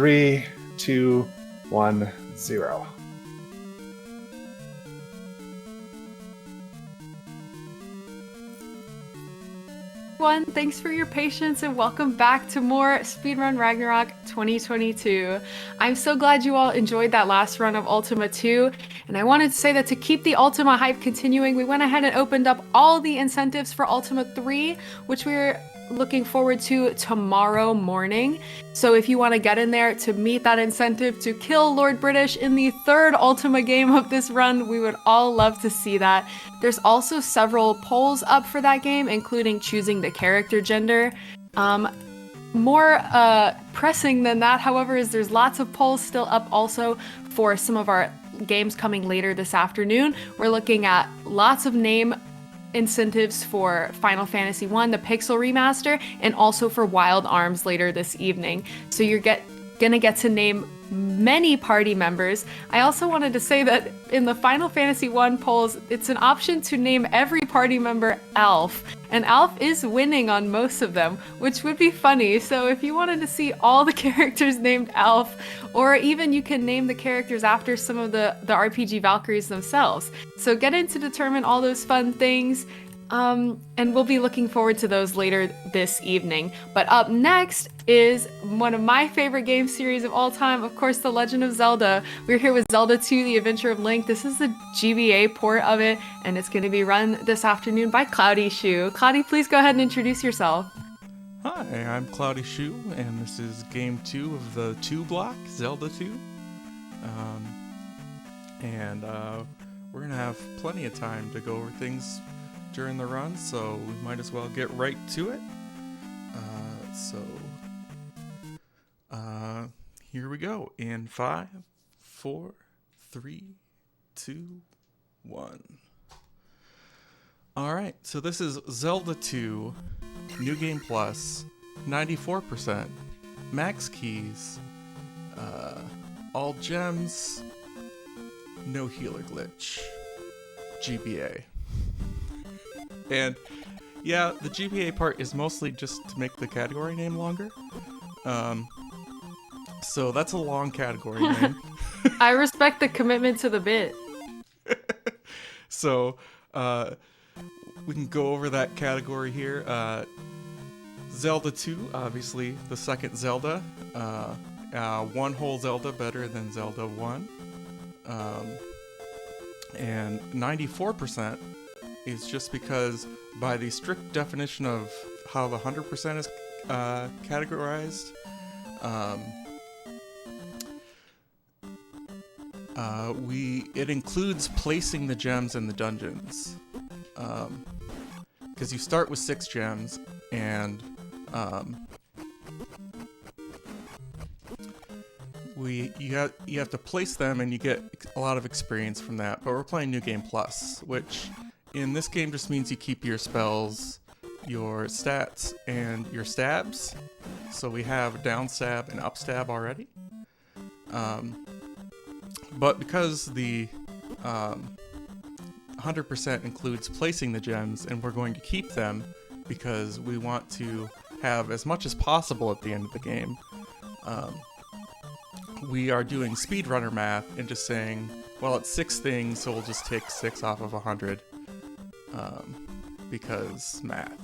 3, 2, 1, 0. Everyone, thanks for your patience and welcome back to more Speedrun Ragnarok 2022. I'm so glad you all enjoyed that last run of Ultima 2, and I wanted to say that to keep the Ultima hype continuing, we went ahead and opened up all the incentives for Ultima 3, which we're looking forward to tomorrow morning. So if you want to get in there to meet that incentive to kill Lord British in the third Ultima game of this run, we would all love to see that. There's also several polls up for that game, including choosing the character gender. More pressing than that, however, is there's lots of polls still up also for some of our games coming later this afternoon. We're looking at lots of name incentives for Final Fantasy I, the Pixel Remaster, and also for Wild Arms later this evening. So you're gonna get to name many party members. I also wanted to say that in the Final Fantasy I polls, it's an option to name every party member Alf, and Alf is winning on most of them, which would be funny. So if you wanted to see all the characters named Alf, or even you can name the characters after some of the RPG Valkyries themselves. So get in to determine all those fun things. And we'll be looking forward to those later this evening. But up next is one of my favorite game series of all time, of course, The Legend of Zelda. We're here with Zelda 2, The Adventure of Link. This is the GBA port of it, and it's going to be run this afternoon by Cloudy Shoe. Cloudy, please go ahead and introduce yourself. Hi, I'm Cloudy Shoe, and this is game 2 of the 2 block, Zelda 2. We're going to have plenty of time to go over things during the run, so we might as well get right to it. Here we go in 5, 4, 3, 2, 1. Alright, so this is Zelda 2, New Game Plus, 94%, max keys, all gems, no healer glitch, GBA. And yeah, the GBA part is mostly just to make the category name longer. So that's a long category name. I respect the commitment to the bit. So we can go over that category here. Zelda 2, obviously the second Zelda. One whole Zelda better than Zelda 1. And 94% is just because by the strict definition of how the 100% is categorized, it includes placing the gems in the dungeons. Because you start with 6 gems, and you have to place them, and you get a lot of experience from that. But we're playing New Game Plus, which in this game just means you keep your spells, your stats, and your stabs. So we have down stab and up stab already. But because the 100% includes placing the gems, and we're going to keep them because we want to have as much as possible at the end of the game, we are doing speedrunner math and just saying, well, it's 6 things, so we'll just take 6 off of 100. Because math.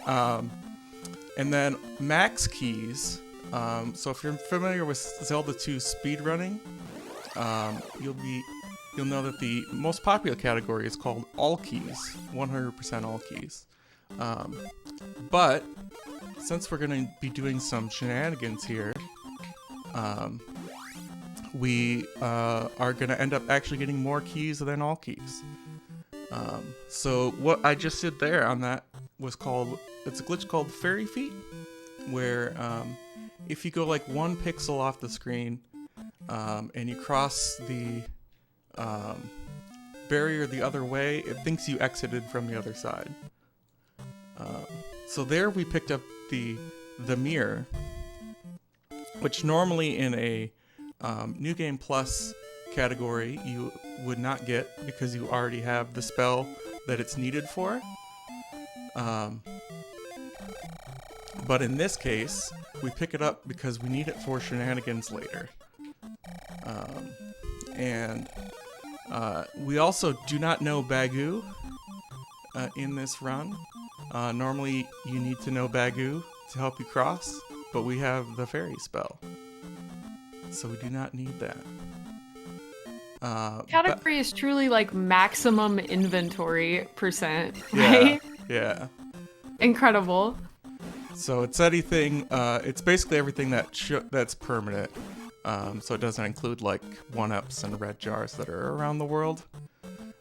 And then max keys. So if you're familiar with Zelda 2 speedrunning, you'll know that the most popular category is called all keys, 100% all keys. But since we're going to be doing some shenanigans here, we are going to end up actually getting more keys than all keys. So what I just did there on that was it's a glitch called Fairy Feet, where if you go like 1 pixel off the screen and you cross the barrier the other way, it thinks you exited from the other side. So there we picked up the mirror, which normally in a New Game Plus category you would not get because you already have the spell that it's needed for. But in this case, we pick it up because we need it for shenanigans later. And we also do not know Bagu in this run. Normally, you need to know Bagu to help you cross, but we have the fairy spell. So we do not need that. Category is truly like maximum inventory percent, right? Yeah. Incredible. So it's anything. It's basically everything that's permanent. So it doesn't include like 1-ups and red jars that are around the world,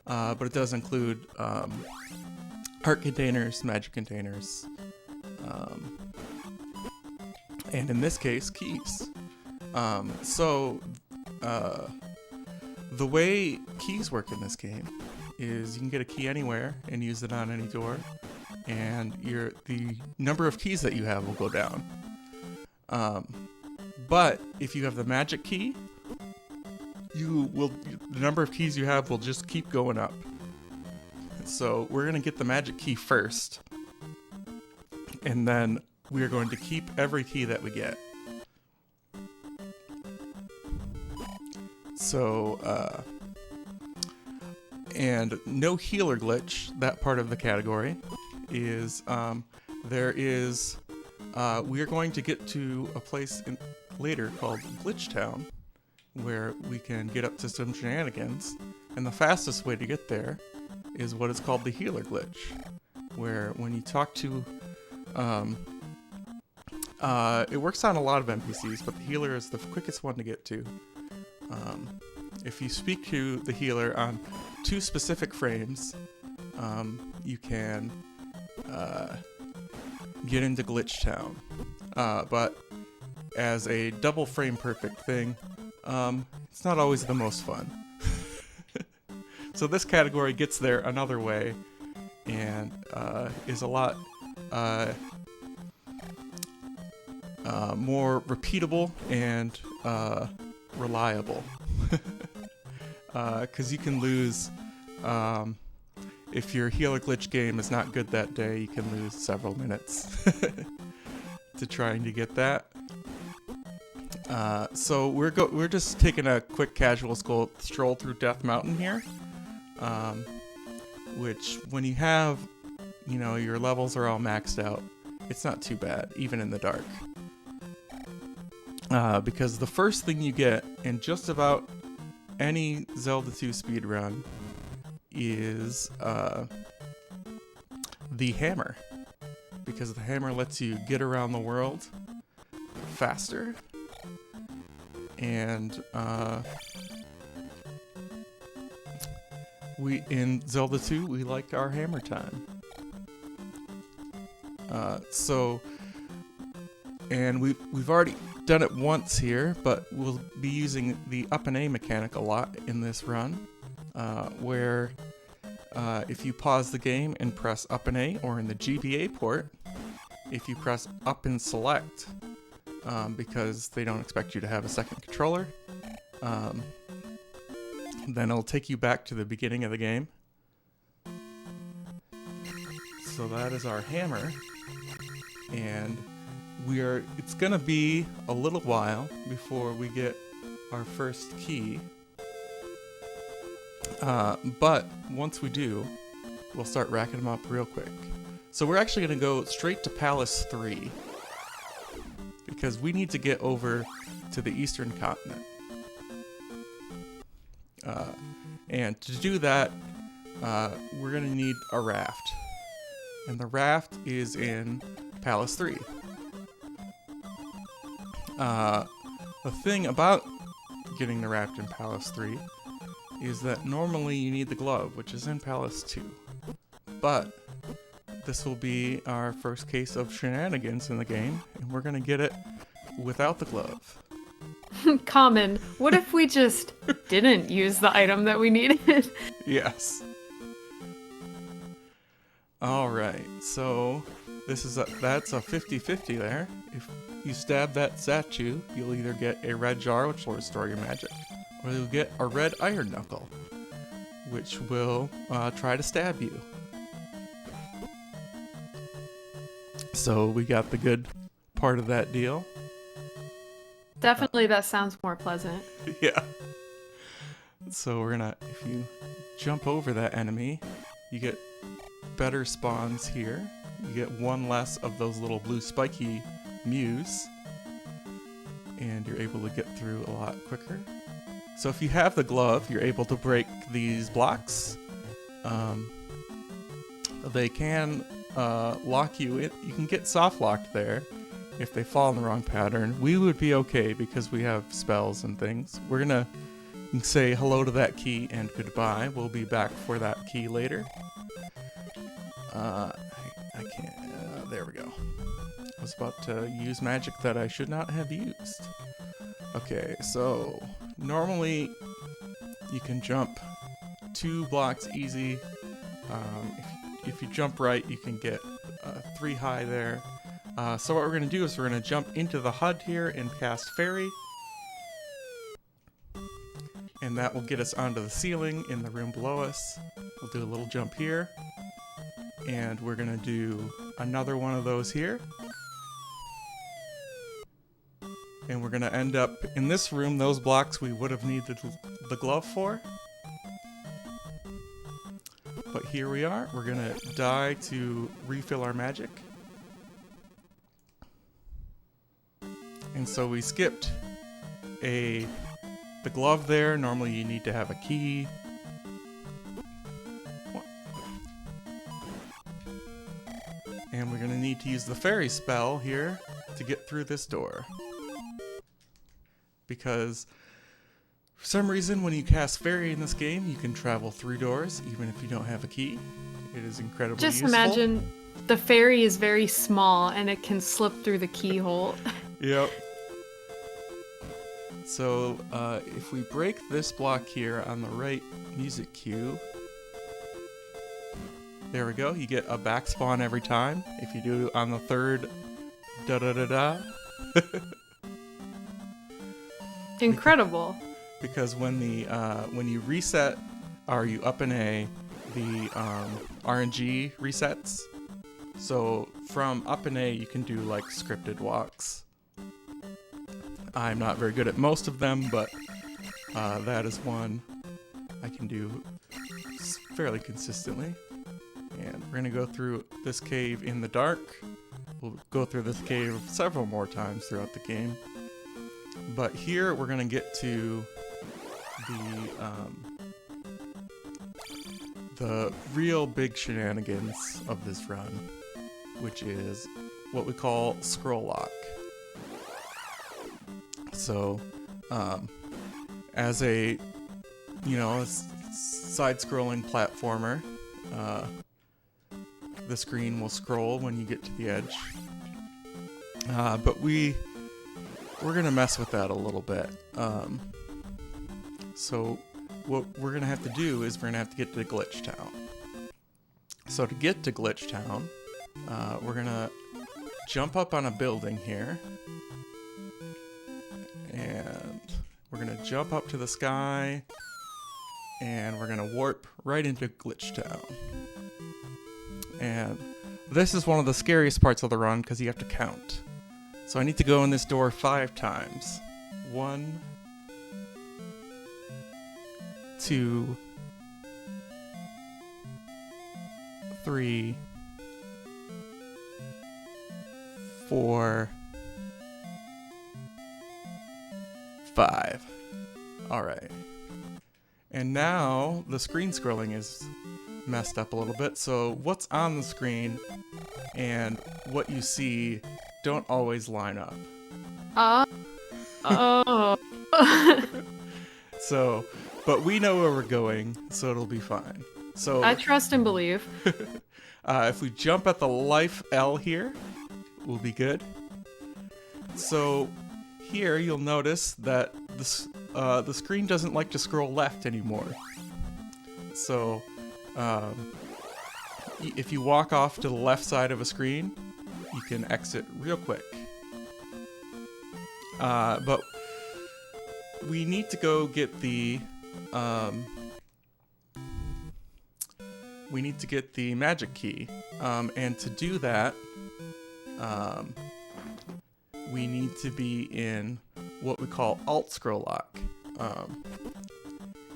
but it does include heart containers, magic containers, and in this case, keys. The way keys work in this game is you can get a key anywhere and use it on any door, and the number of keys that you have will go down. But if you have the magic key, the number of keys you have will just keep going up. So we're gonna get the magic key first, and then we are going to keep every key that we get. So, and no healer glitch, that part of the category is, we are going to get to a place later called Glitch Town, where we can get up to some shenanigans, and the fastest way to get there is what is called the healer glitch, where when you talk to, it works on a lot of NPCs, but the healer is the quickest one to get to. If you speak to the healer on 2 specific frames, you can get into Glitch Town. But as a double frame perfect thing, it's not always the most fun. So this category gets there another way, and is a lot more repeatable and reliable. Because you can lose, if your healer glitch game is not good that day, you can lose several minutes to trying to get that. So we're just taking a quick casual stroll through Death Mountain here, which when you have, your levels are all maxed out, it's not too bad, even in the dark. Because the first thing you get in just about any Zelda 2 speedrun is the hammer. Because the hammer lets you get around the world faster. And in Zelda 2, we like our hammer time. And we've already done it once here, but we'll be using the up and A mechanic a lot in this run, where if you pause the game and press up and A, or in the GBA port, if you press up and select, because they don't expect you to have a second controller, then it'll take you back to the beginning of the game. So that is our hammer, and it's gonna be a little while before we get our first key, but once we do, we'll start racking them up real quick. So we're actually gonna go straight to Palace 3, because we need to get over to the Eastern Continent. And to do that, we're gonna need a raft, and the raft is in Palace 3. The thing about getting the raft in Palace 3 is that normally you need the glove, which is in Palace 2. But this will be our first case of shenanigans in the game, and we're gonna get it without the glove. Common. What if we just didn't use the item that we needed? Yes. Alright, so that's a 50-50 there. If you stab that statue, you'll either get a red jar, which will restore your magic, or you'll get a red iron knuckle, which will try to stab you. So we got the good part of that deal. Definitely, that sounds more pleasant. Yeah. So we're gonna, if you jump over that enemy, you get better spawns here. You get one less of those little blue spiky mews. And you're able to get through a lot quicker. So if you have the glove, you're able to break these blocks. They can lock you in. You can get soft locked there if they fall in the wrong pattern. We would be okay because we have spells and things. We're gonna say hello to that key and goodbye. We'll be back for that key later. I can't. There we go. I was about to use magic that I should not have used. Okay, so normally you can jump 2 blocks easy. If you jump right, you can get 3 high there. So what we're going to do is we're going to jump into the HUD here and cast Fairy. And that will get us onto the ceiling in the room below us. We'll do a little jump here. And we're going to do another one of those here. And we're going to end up in this room, those blocks we would have needed the glove for. But here we are. We're going to die to refill our magic. And so we skipped the glove there. Normally you need to have a key. And we're going to need to use the fairy spell here to get through this door. Because for some reason when you cast fairy in this game, you can travel through doors even if you don't have a key. It is incredibly Just useful. imagine the fairy is very small and it can slip through the keyhole. Yep. So if we break this block here on the right music cue, there we go. You get a back spawn every time. If you do on the third da-da-da-da. Incredible. Because when you reset, or you up an A, the RNG resets. So from up an A, you can do like scripted walks. I'm not very good at most of them, but that is one I can do fairly consistently. And we're gonna go through this cave in the dark. We'll go through this cave several more times throughout the game. But here we're gonna get to the real big shenanigans of this run, which is what we call scroll lock. So, as a side-scrolling platformer, the screen will scroll when you get to the edge. But we're gonna mess with that a little bit. So what we're gonna have to do is we're gonna have to get to Glitch Town. So to get to Glitch Town, we're gonna jump up on a building here. And we're gonna jump up to the sky. And we're gonna warp right into Glitch Town. And this is one of the scariest parts of the run because you have to count. So I need to go in this door 5 times. 1, 2, 3, 4, 5. Alright. And now the screen scrolling is messed up a little bit. So what's on the screen and what you see don't always line up. Oh. So, but we know where we're going, so it'll be fine. So I trust and believe. if we jump at the life L here, we'll be good. So here you'll notice that the screen doesn't like to scroll left anymore. So if you walk off to the left side of a screen, you can exit real quick. But we need to go get the magic key, and to do that, we need to be in what we call alt scroll lock.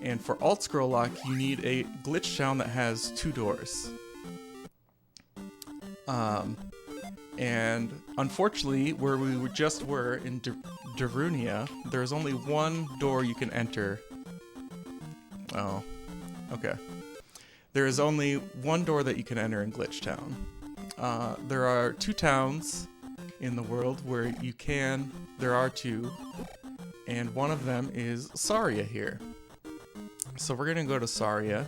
And for alt scroll lock, you need a glitch town that has 2 doors. And unfortunately, where we just were in Darunia, there's only 1 door you can enter. Oh, okay. There is only 1 door that you can enter in Glitch Town. There are 2 towns in the world where you can. There are 2, and one of them is Saria here. So we're gonna go to Saria,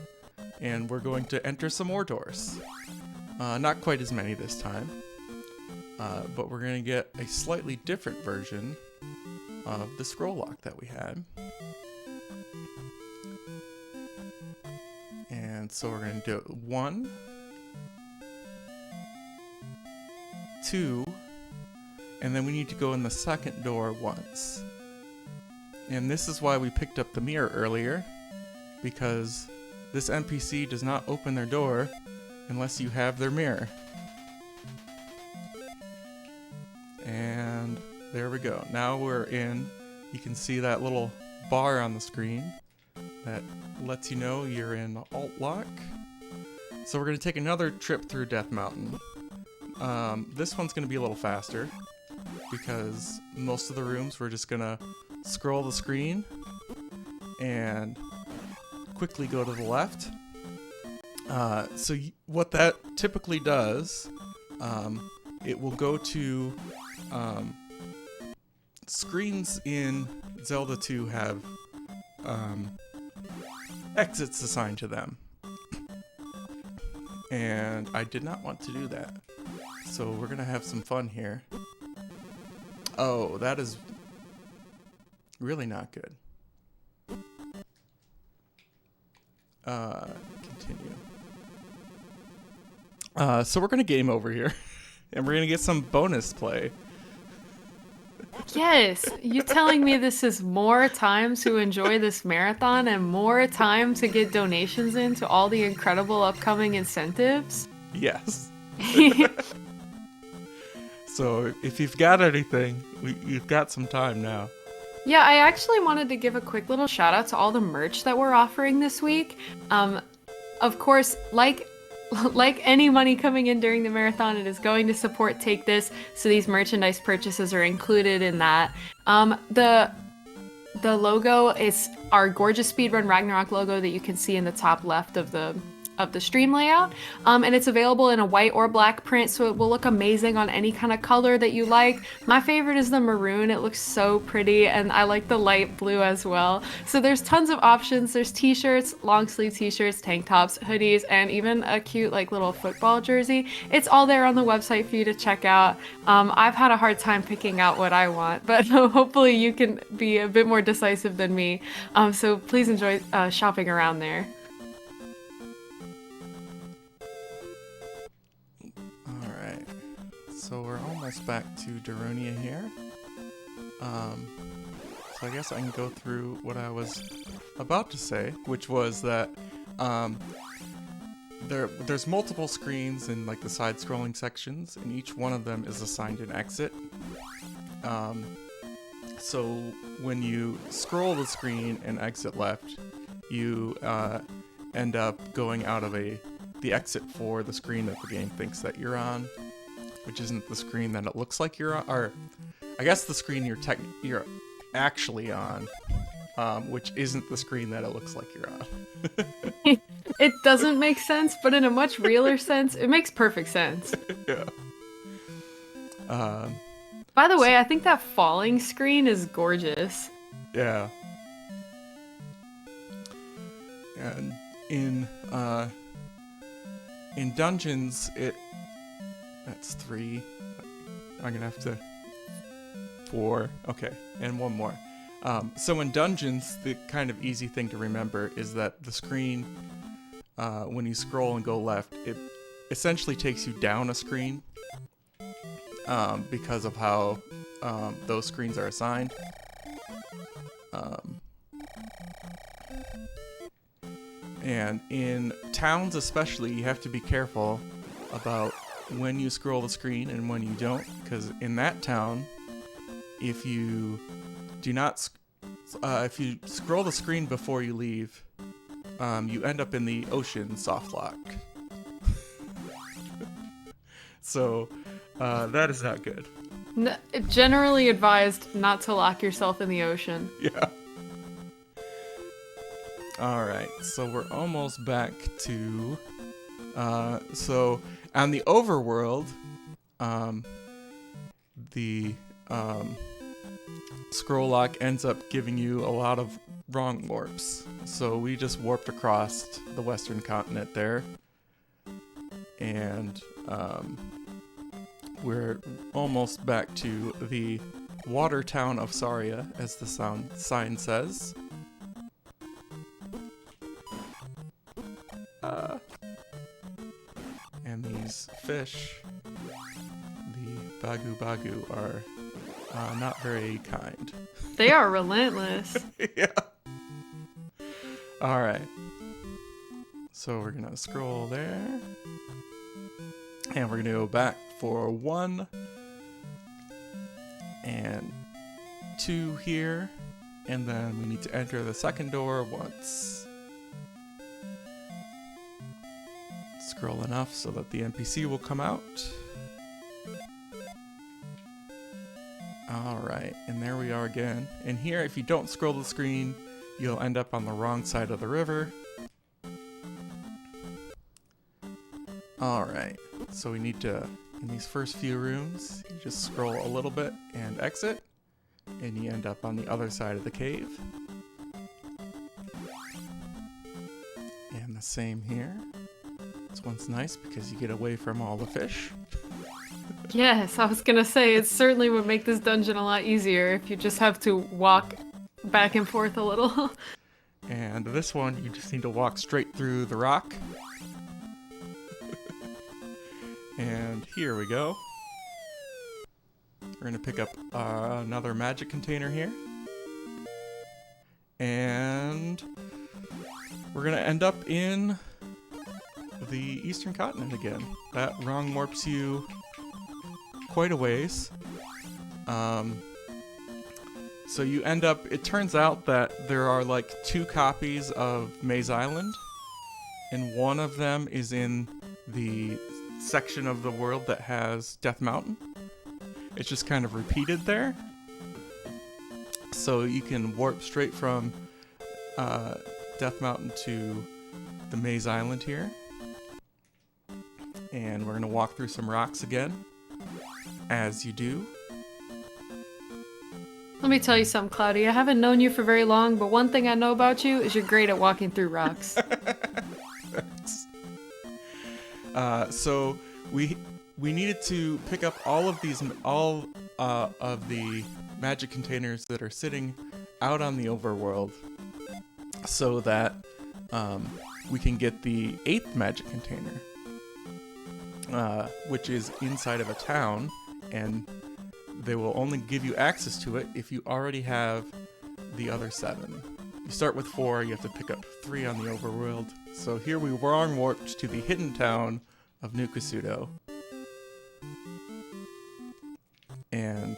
and we're going to enter some more doors. Not quite as many this time, but we're gonna get a slightly different version of the scroll lock that we had. And so we're going to do 1, 2, and then we need to go in the second door once. And this is why we picked up the mirror earlier, because this NPC does not open their door unless you have their mirror. And there we go. Now we're in. You can see that little bar on the screen that lets you know you're in alt lock. So we're going to take another trip through Death Mountain. This one's going to be a little faster because most of the rooms we're just going to scroll the screen and quickly go to the left. So what that typically does, it will go to screens in Zelda 2 have exits assigned to them. And I did not want to do that. So we're gonna have some fun here. Oh, that is really not good. Continue. So we're gonna game over here. And we're gonna get some bonus play. Yes, you telling me this is more time to enjoy this marathon and more time to get donations into all the incredible upcoming incentives? Yes. So if you've got anything, you've got some time now. Yeah, I actually wanted to give a quick little shout out to all the merch that we're offering this week. Of course, like any money coming in during the marathon, it is going to support Take This, so these merchandise purchases are included in that. The logo is our gorgeous Speedrun Ragnarok logo that you can see in the top left of the stream layout, and it's available in a white or black print, so it will look amazing on any kind of color that you like. My favorite is the maroon. It looks so pretty, and I like the light blue as well. So there's tons of options. There's t-shirts, long sleeve t-shirts, tank tops, hoodies, and even a cute like little football jersey. It's all there on the website for you to check out. I've had a hard time picking out what I want, but hopefully you can be a bit more decisive than me. So please enjoy shopping around there. So we're almost back to Darunia here. So I guess I can go through what I was about to say, which was that there's multiple screens in like the side-scrolling sections, and each one of them is assigned an exit. So when you scroll the screen and exit left, you end up going out of the exit for the screen that the game thinks that you're on, which isn't the screen that it looks like you're on, or I guess the screen you're actually on, which isn't the screen that it looks like you're on. It doesn't make sense, but in a much realer sense, it makes perfect sense. Yeah. By the way, I think that falling screen is gorgeous. Yeah. And in dungeons, that's 3. I'm gonna have to 4. Okay, and one more. So in dungeons, the kind of easy thing to remember is that the screen, when you scroll and go left, it essentially takes you down a screen because of how those screens are assigned. And in towns especially, you have to be careful about when you scroll the screen and when you don't, because in that town, if you do not, if you scroll the screen before you leave, you end up in the ocean soft lock. So that is not good. Generally advised not to lock yourself in the ocean. Yeah. Alright, so we're almost back to... so, on the overworld, the scroll lock ends up giving you a lot of wrong warps. So we just warped across the western continent there. And we're almost back to the water town of Saria, as the sign says. And these fish, the bagu are not very kind. They are relentless. Yeah. Alright. So we're gonna scroll there. And we're gonna go back for 1 and 2 here. And then we need to enter the second door once. Scroll enough so that the NPC will come out. Alright, and there we are again. And here, if you don't scroll the screen, you'll end up on the wrong side of the river. Alright, so we need to, in these first few rooms, you just scroll a little bit and exit, and you end up on the other side of the cave. And the same here. This one's nice because you get away from all the fish. Yes, I was gonna say, it certainly would make this dungeon a lot easier if you just have to walk back and forth a little. And this one, you just need to walk straight through the rock. And here we go. We're gonna pick up another magic container here. And we're gonna end up in the eastern continent again. That wrong warps you quite a ways. So you end up, it turns out that there are like 2 copies of Maze Island, and one of them is in the section of the world that has Death Mountain. It's just kind of repeated there. So you can warp straight from Death Mountain to the Maze Island here. And we're gonna walk through some rocks again, as you do. Let me tell you something, Cloudy. I haven't known you for very long, but one thing I know about you is you're great at walking through rocks. Thanks. So we needed to pick up all of these, of the magic containers that are sitting out on the overworld, so that we can get the 8th magic container. Which is inside of a town, and they will only give you access to it if you already have the other 7. You start with 4, you have to pick up 3 on the overworld. So here we wrong warped to the hidden town of New Kasuto. And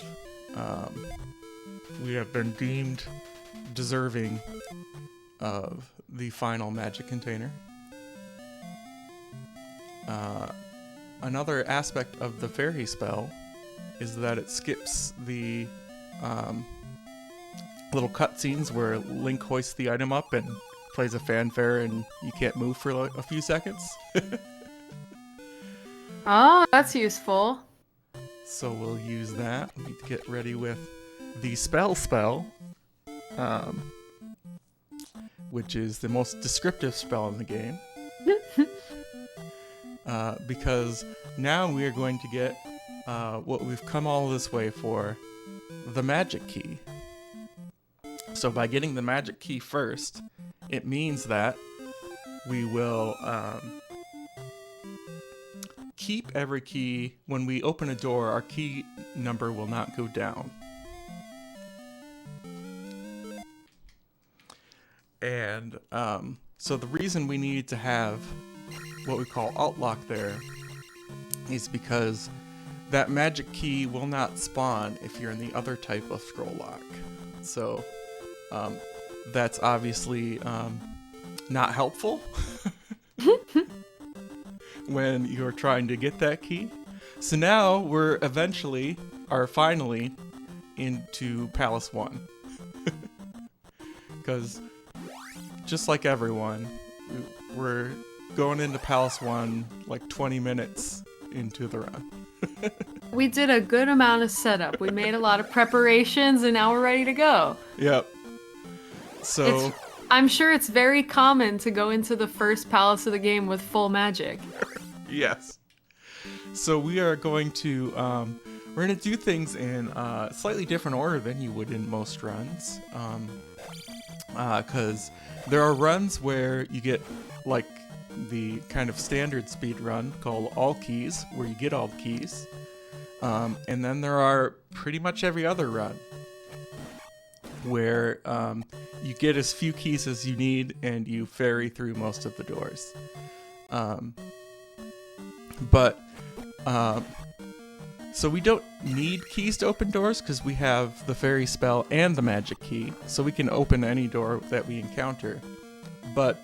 we have been deemed deserving of the final magic container. Another aspect of the fairy spell is that it skips the little cutscenes where Link hoists the item up and plays a fanfare and you can't move for like a few seconds. Oh, that's useful. So we'll use that. We need to get ready with the spell, which is the most descriptive spell in the game. Because now we are going to get what we've come all this way for, the magic key. So by getting the magic key first, it means that we will keep every key. When we open a door, our key number will not go down. And so the reason we need to have what we call alt lock there is because that magic key will not spawn if you're in the other type of scroll lock. So that's obviously not helpful when you're trying to get that key. So now we're finally into Palace 1. Because just like everyone, we're going into Palace 1 like 20 minutes into the run. We did a good amount of setup. We made a lot of preparations, and now we're ready to go. Yep. So I'm sure it's very common to go into the first palace of the game with full magic. yes. So we are going to we're going to do things in a slightly different order than you would in most runs. Because there are runs where you get like the kind of standard speed run called all keys, where you get all the keys. And then there are pretty much every other run where you get as few keys as you need and you ferry through most of the doors. So we don't need keys to open doors because we have the fairy spell and the magic key, so we can open any door that we encounter. But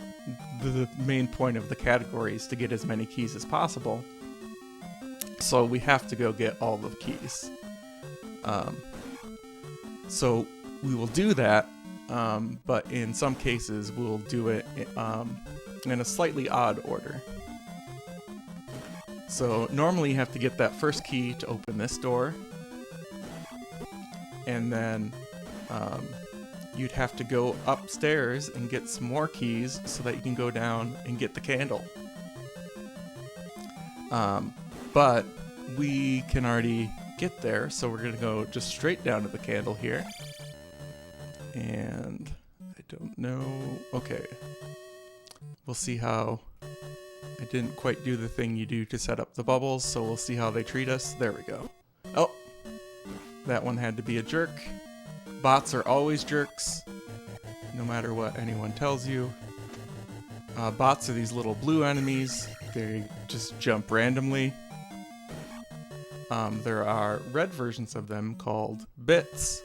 the main point of the category is to get as many keys as possible. So we have to go get all the keys. So we will do that, but in some cases we'll do it in a slightly odd order. So normally you have to get that first key to open this door, and then you'd have to go upstairs and get some more keys so that you can go down and get the candle. But we can already get there, so we're going to go just straight down to the candle here. And I don't know. Okay. We'll see how... I didn't quite do the thing you do to set up the bubbles, so we'll see how they treat us. There we go. Oh! That one had to be a jerk. Bots are always jerks, no matter what anyone tells you. Bots are these little blue enemies. They just jump randomly. There are red versions of them called bits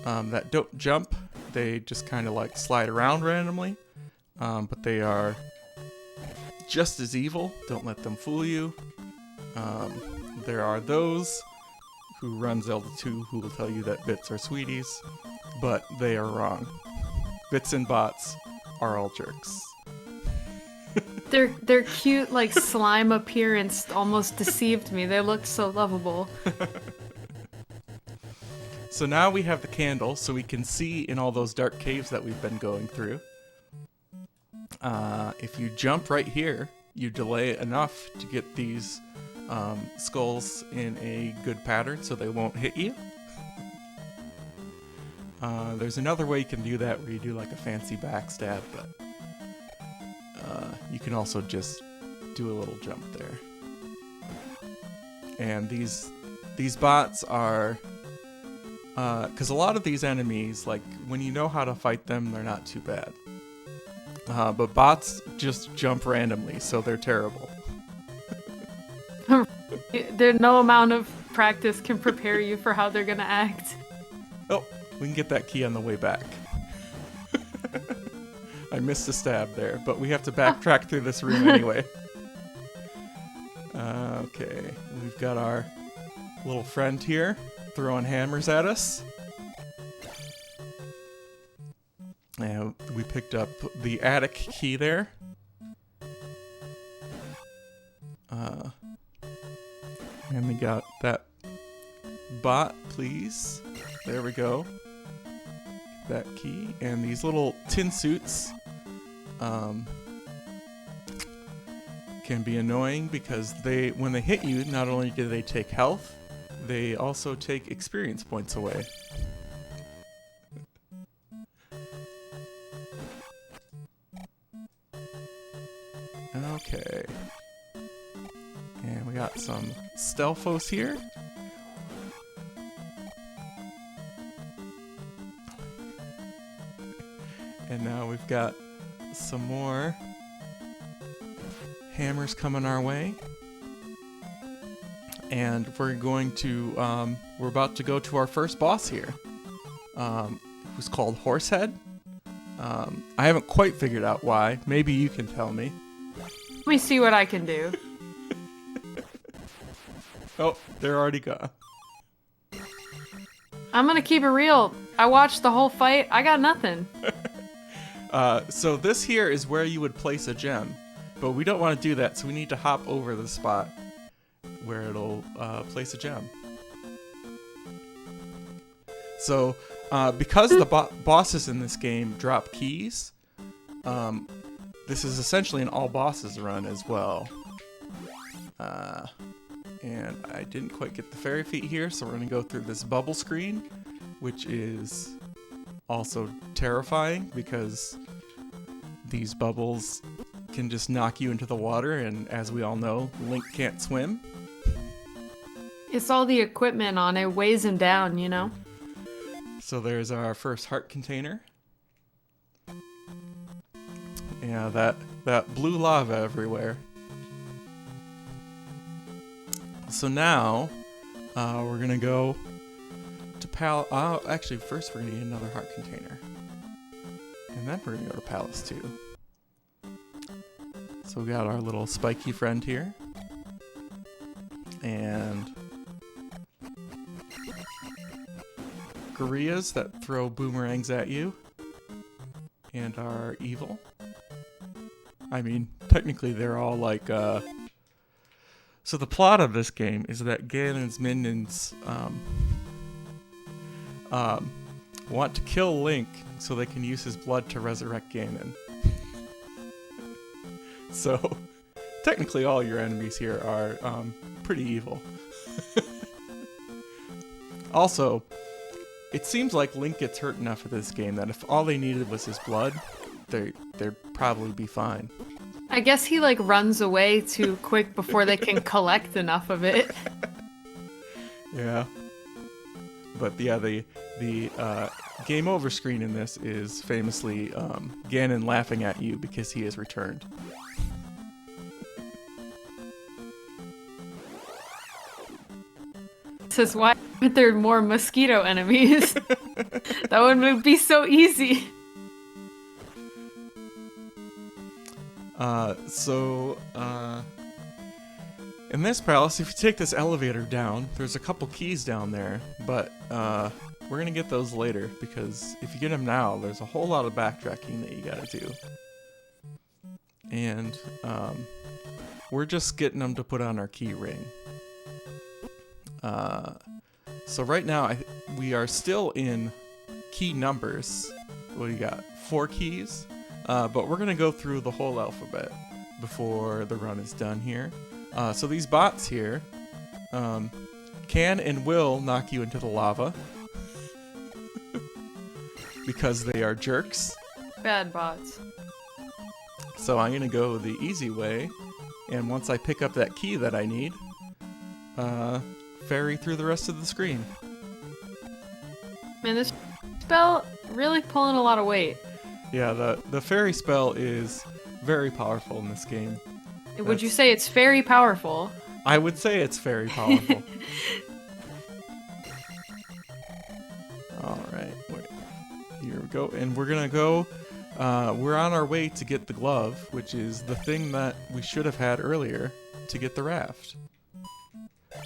that don't jump. They just kind of like slide around randomly, but they are just as evil. Don't let them fool you. There are those who run Zelda 2 who will tell you that bits are sweeties, but they are wrong. Bits and bots are all jerks. Their cute, like, slime appearance almost deceived me. They looked so lovable. So now we have the candle, so we can see in all those dark caves that we've been going through. If you jump right here, you delay enough to get these skulls in a good pattern so they won't hit you. There's another way you can do that where you do like a fancy backstab, but you can also just do a little jump there. And these bots are... because a lot of these enemies, like, when you know how to fight them, they're not too bad. But bots just jump randomly, so they're terrible. There's no amount of practice can prepare you for how they're gonna act. Oh, we can get that key on the way back. I missed a stab there, but we have to backtrack through this room anyway. Okay, we've got our little friend here throwing hammers at us. And we picked up the attic key there. And we got that bot, please. There we go. That key. And these little tin suits can be annoying because when they hit you, not only do they take health, they also take experience points away. Okay. And we got some Stelphos here. And now we've got some more hammers coming our way. And we're about to go to our first boss here, who's called Horsehead. I haven't quite figured out why. Maybe you can tell me. Let me see what I can do. Oh, they're already gone. I'm gonna keep it real. I watched the whole fight. I got nothing. So this here is where you would place a gem, but we don't want to do that, so we need to hop over the spot where it'll place a gem. So because the bosses in this game drop keys, this is essentially an all bosses run as well. And I didn't quite get the fairy feet here, so we're going to go through this bubble screen, which is also terrifying because these bubbles can just knock you into the water, and as we all know, Link can't swim. It's all the equipment on it weighs him down, you know? So there's our first heart container. Yeah, that blue lava everywhere. So now, we're gonna go to actually, first we're gonna get another heart container. And then we're gonna go to Palace 2. So we got our little spiky friend here. And gorillas that throw boomerangs at you. And are evil. I mean, technically they're all like, So the plot of this game is that Ganon's minions want to kill Link so they can use his blood to resurrect Ganon. So technically all your enemies here are pretty evil. Also, it seems like Link gets hurt enough in this game that if all they needed was his blood, they'd probably be fine. I guess he like runs away too quick before they can collect enough of it. Yeah. But yeah, the game over screen in this is famously Ganon laughing at you because he has returned. Says, why aren't there more mosquito enemies? That one would be so easy. In this palace, if you take this elevator down, there's a couple keys down there, but we're gonna get those later, because if you get them now, there's a whole lot of backtracking that you gotta do. And we're just getting them to put on our key ring. So right now, we are still in key numbers. What do you got? 4 keys? But we're gonna go through the whole alphabet before the run is done here. So these bots here can and will knock you into the lava because they are jerks. Bad bots. So I'm gonna go the easy way, and once I pick up that key that I need, ferry through the rest of the screen. Man, this spell really pulling a lot of weight. Yeah, the fairy spell is very powerful in this game. Would you say it's very powerful? I would say it's very powerful. Alright, here we go. And we're gonna go, we're on our way to get the glove, which is the thing that we should have had earlier to get the raft.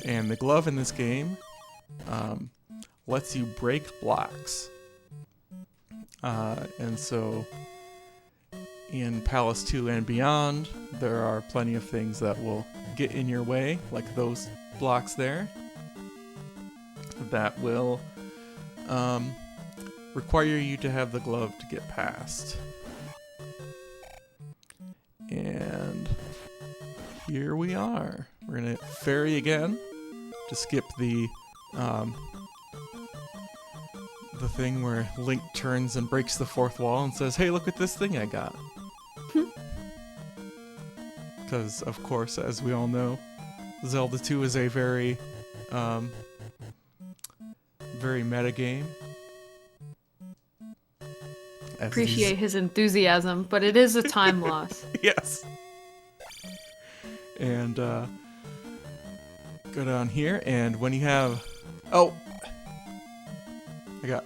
And the glove in this game lets you break blocks. And so in Palace 2 and beyond, there are plenty of things that will get in your way, like those blocks there, that will require you to have the glove to get past. And here we are. We're gonna ferry again to skip the thing where Link turns and breaks the 4th wall and says, "Hey, look at this thing I got." Because, of course, as we all know, Zelda 2 is a very meta game. Appreciate his enthusiasm, but it is a time loss. Yes. And go down here, and when you have, oh, I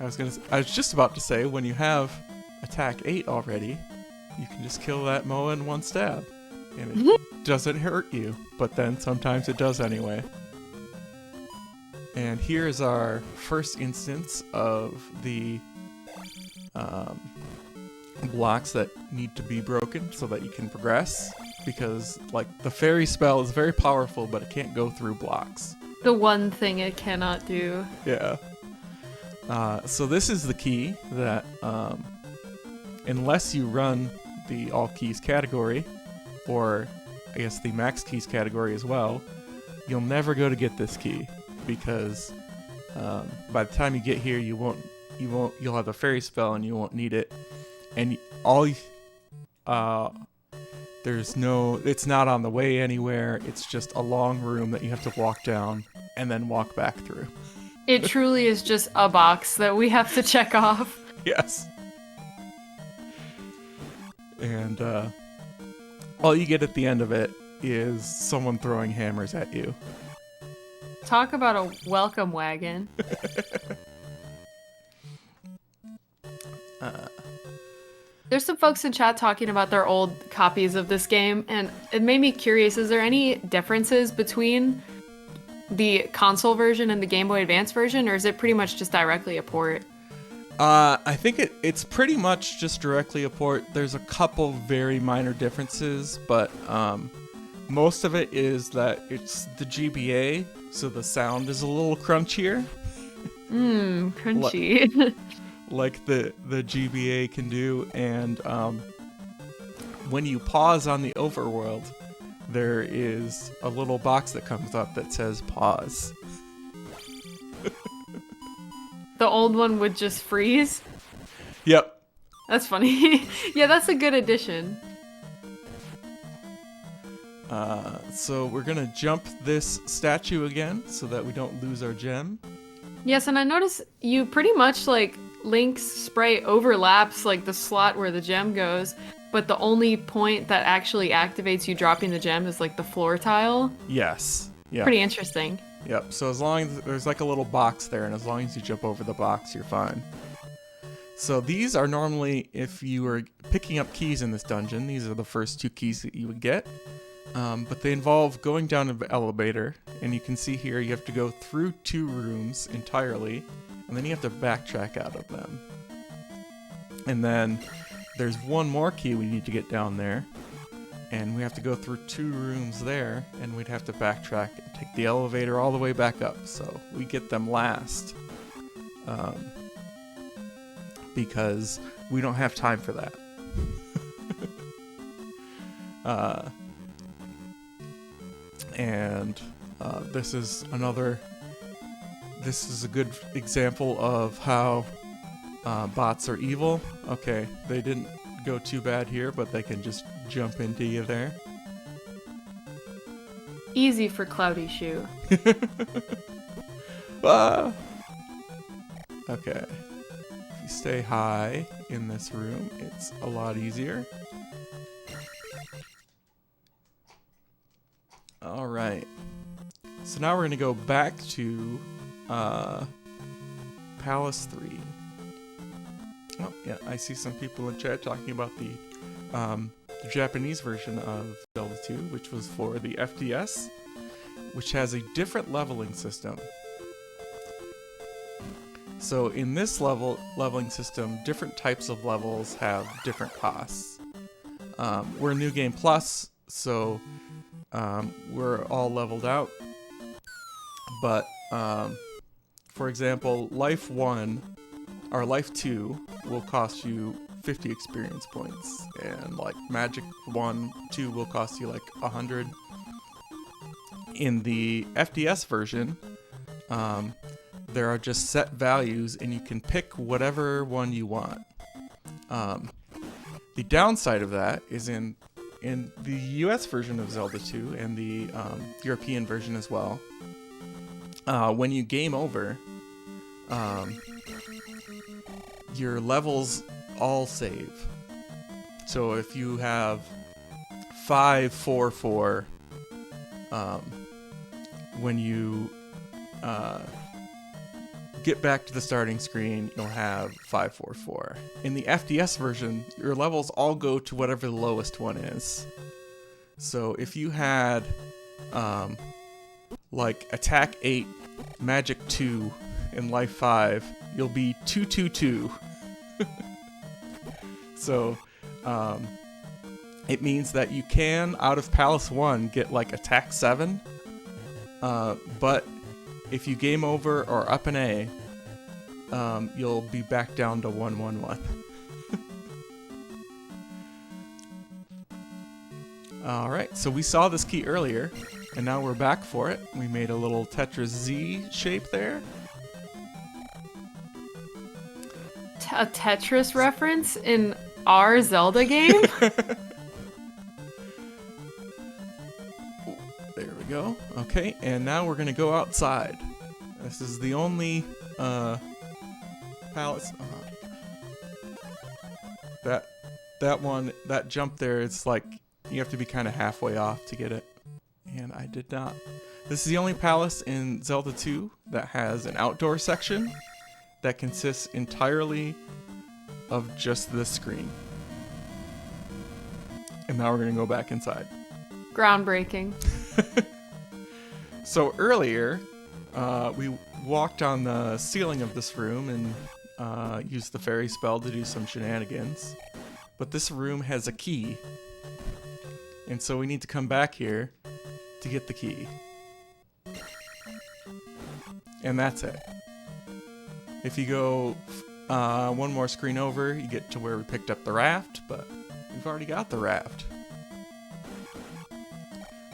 was just about to say, when you have attack 8 already, you can just kill that Moa in one stab, and it doesn't hurt you, but then sometimes it does anyway. And here is our first instance of the blocks that need to be broken so that you can progress, because like the fairy spell is very powerful, but it can't go through blocks. The one thing it cannot do. Yeah. So this is the key that unless you run the all keys category, or I guess the max keys category as well, you'll never go to get this key, because by the time you get here, you'll have the fairy spell and you won't need it. And it's not on the way anywhere. It's just a long room that you have to walk down and then walk back through. It truly is just a box that we have to check off. Yes. And all you get at the end of it is someone throwing hammers at you. Talk about a welcome wagon. There's some folks in chat talking about their old copies of this game, and it made me curious, is there any differences between the console version and the Game Boy Advance version, or is it pretty much just directly a port? I think it's pretty much just directly a port. There's a couple very minor differences, but most of it is that it's the GBA, so the sound is a little crunchier. Crunchy. Like the GBA can do, and when you pause on the overworld, there is a little box that comes up that says pause. The old one would just freeze? Yep. That's funny. Yeah, that's a good addition. So we're gonna jump this statue again so that we don't lose our gem. Yes, and I noticed you pretty much, like, Link's spray overlaps, like, the slot where the gem goes, but the only point that actually activates you dropping the gem is, like, the floor tile. Yes. Yeah. Pretty interesting. Yep. So as long as there's, like, a little box there, and as long as you jump over the box, you're fine. So these are normally, if you were picking up keys in this dungeon, these are the first 2 keys that you would get. But they involve going down an elevator, and you can see here you have to go through 2 rooms entirely, and then you have to backtrack out of them. And then there's one more key we need to get down there, and we have to go through 2 rooms there, and we'd have to backtrack and take the elevator all the way back up. So we get them last, because we don't have time for that. And this is a good example of how bots are evil. Okay, they didn't go too bad here, but they can just jump into you there. Easy for Cloudy Shoe. Ah! Okay. If you stay high in this room, it's a lot easier. Alright. So now we're going to go back to Palace 3. Oh, yeah, I see some people in chat talking about the Japanese version of Zelda 2, which was for the FDS, which has a different leveling system. So in this leveling system, different types of levels have different costs. We're New Game Plus, so we're all leveled out. But, for example, Life 1 or Life 2 will cost you 50 experience points, and like Magic 1, 2 will cost you like 100. In the FDS version, there are just set values, and you can pick whatever one you want. The downside of that is in the US version of Zelda 2 and the European version as well, when you game over, your levels all save. So if you have 5, 4, 4, when you get back to the starting screen, you'll have 544. In the FDS version, your levels all go to whatever the lowest one is. So if you had like Attack 8, Magic 2, and Life 5, you'll be 222. So it means that you can, out of Palace 1, get like Attack 7, but if you game over or up an A, you'll be back down to 111. Alright, so we saw this key earlier, and now we're back for it. We made a little Tetris Z shape there. A Tetris reference in our Zelda game? There we go. Okay, and now we're gonna go outside. This is the only palace. That jump there, it's like you have to be kind of halfway off to get it, and I did not. This is the only palace in Zelda 2 that has an outdoor section that consists entirely of just this screen. And now we're gonna go back inside. Groundbreaking. So earlier, we walked on the ceiling of this room and used the fairy spell to do some shenanigans. But this room has a key. And so we need to come back here to get the key. And that's it. If you go one more screen over, you get to where we picked up the raft, but we've already got the raft.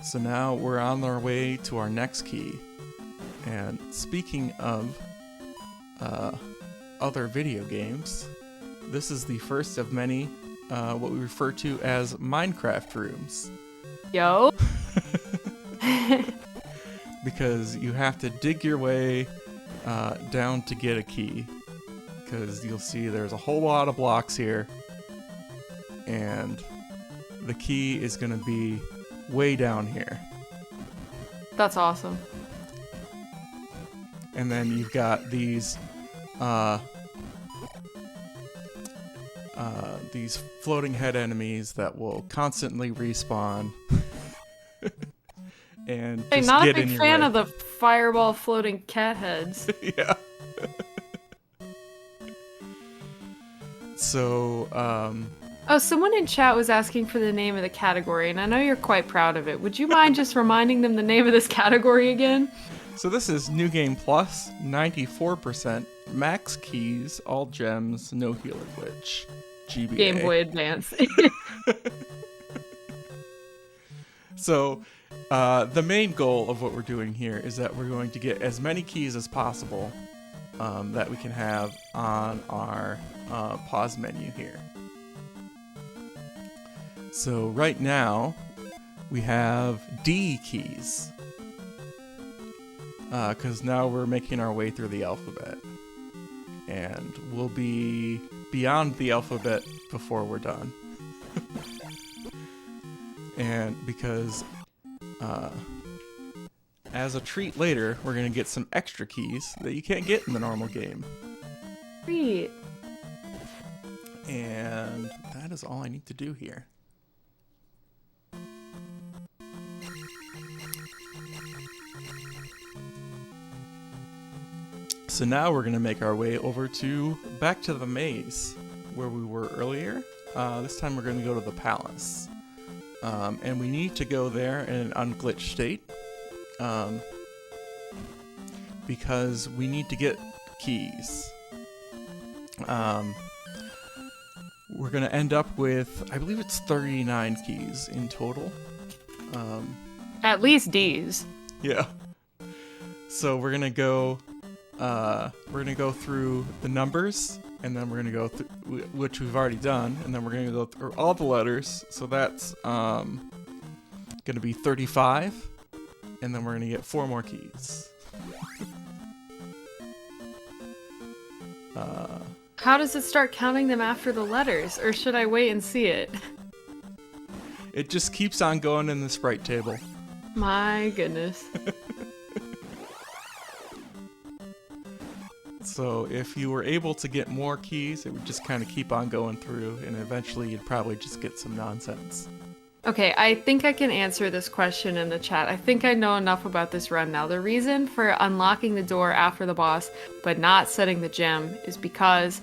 So now we're on our way to our next key. And speaking of other video games, this is the first of many what we refer to as Minecraft rooms. Yo. Because you have to dig your way down to get a key. Because you'll see there's a whole lot of blocks here. And the key is going to be way down here. That's awesome. And then you've got these floating head enemies that will constantly respawn. And Hey, just not get a in big your fan way. of the fireball floating cat heads. Yeah. So, Oh, someone in chat was asking for the name of the category, and I know you're quite proud of it. Would you mind just reminding them the name of this category again? so this is New Game Plus, 94%, max keys, all gems, no healer glitch, GBA. Game Boy Advance. So, the main goal of what we're doing here is that we're going to get as many keys as possible that we can have on our pause menu here. So right now, we have D keys. Because now we're making our way through the alphabet. And we'll be beyond the alphabet before we're done. And because as a treat later, we're going to get some extra keys that you can't get in the normal game. Sweet. And that is all I need to do here. So now we're going to make our way over to back to the maze where we were earlier. This time we're going to go to the palace. And we need to go there in an unglitched state. Because we need to get keys. We're going to end up with, I believe it's 39 keys in total. At least D's. Yeah. So we're gonna go through the numbers, and then we're gonna go through, which we've already done, and then we're gonna go through all the letters. So that's gonna be 35, and then we're gonna get 4 more keys. How does it start counting them after the letters, or should I wait and see it? It just keeps on going in the sprite table. My goodness. So if you were able to get more keys, it would just kind of keep on going through, and eventually you'd probably just get some nonsense. Okay, I think I can answer this question in the chat. I think I know enough about this run now. The reason for unlocking the door after the boss, but not setting the gem, is because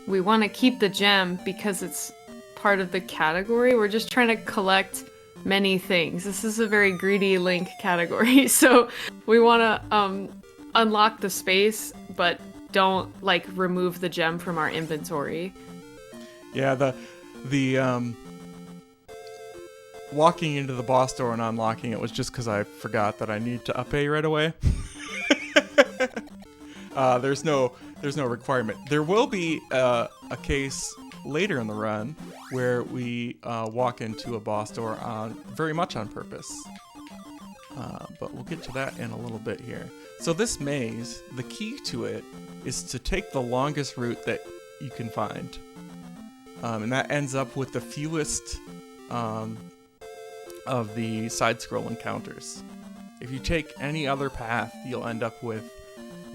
we want to keep the gem because it's part of the category. We're just trying to collect many things. This is a very greedy Link category, so we want to unlock the space, but don't like remove the gem from our inventory. Yeah, the walking into the boss door and unlocking it was just because I forgot that I need to up A right away. There's no requirement. There will be a case later in the run where we walk into a boss door very much on purpose. But we'll get to that in a little bit here. So this maze, the key to it is to take the longest route that you can find. And that ends up with the fewest of the side-scroll encounters. If you take any other path, you'll end up with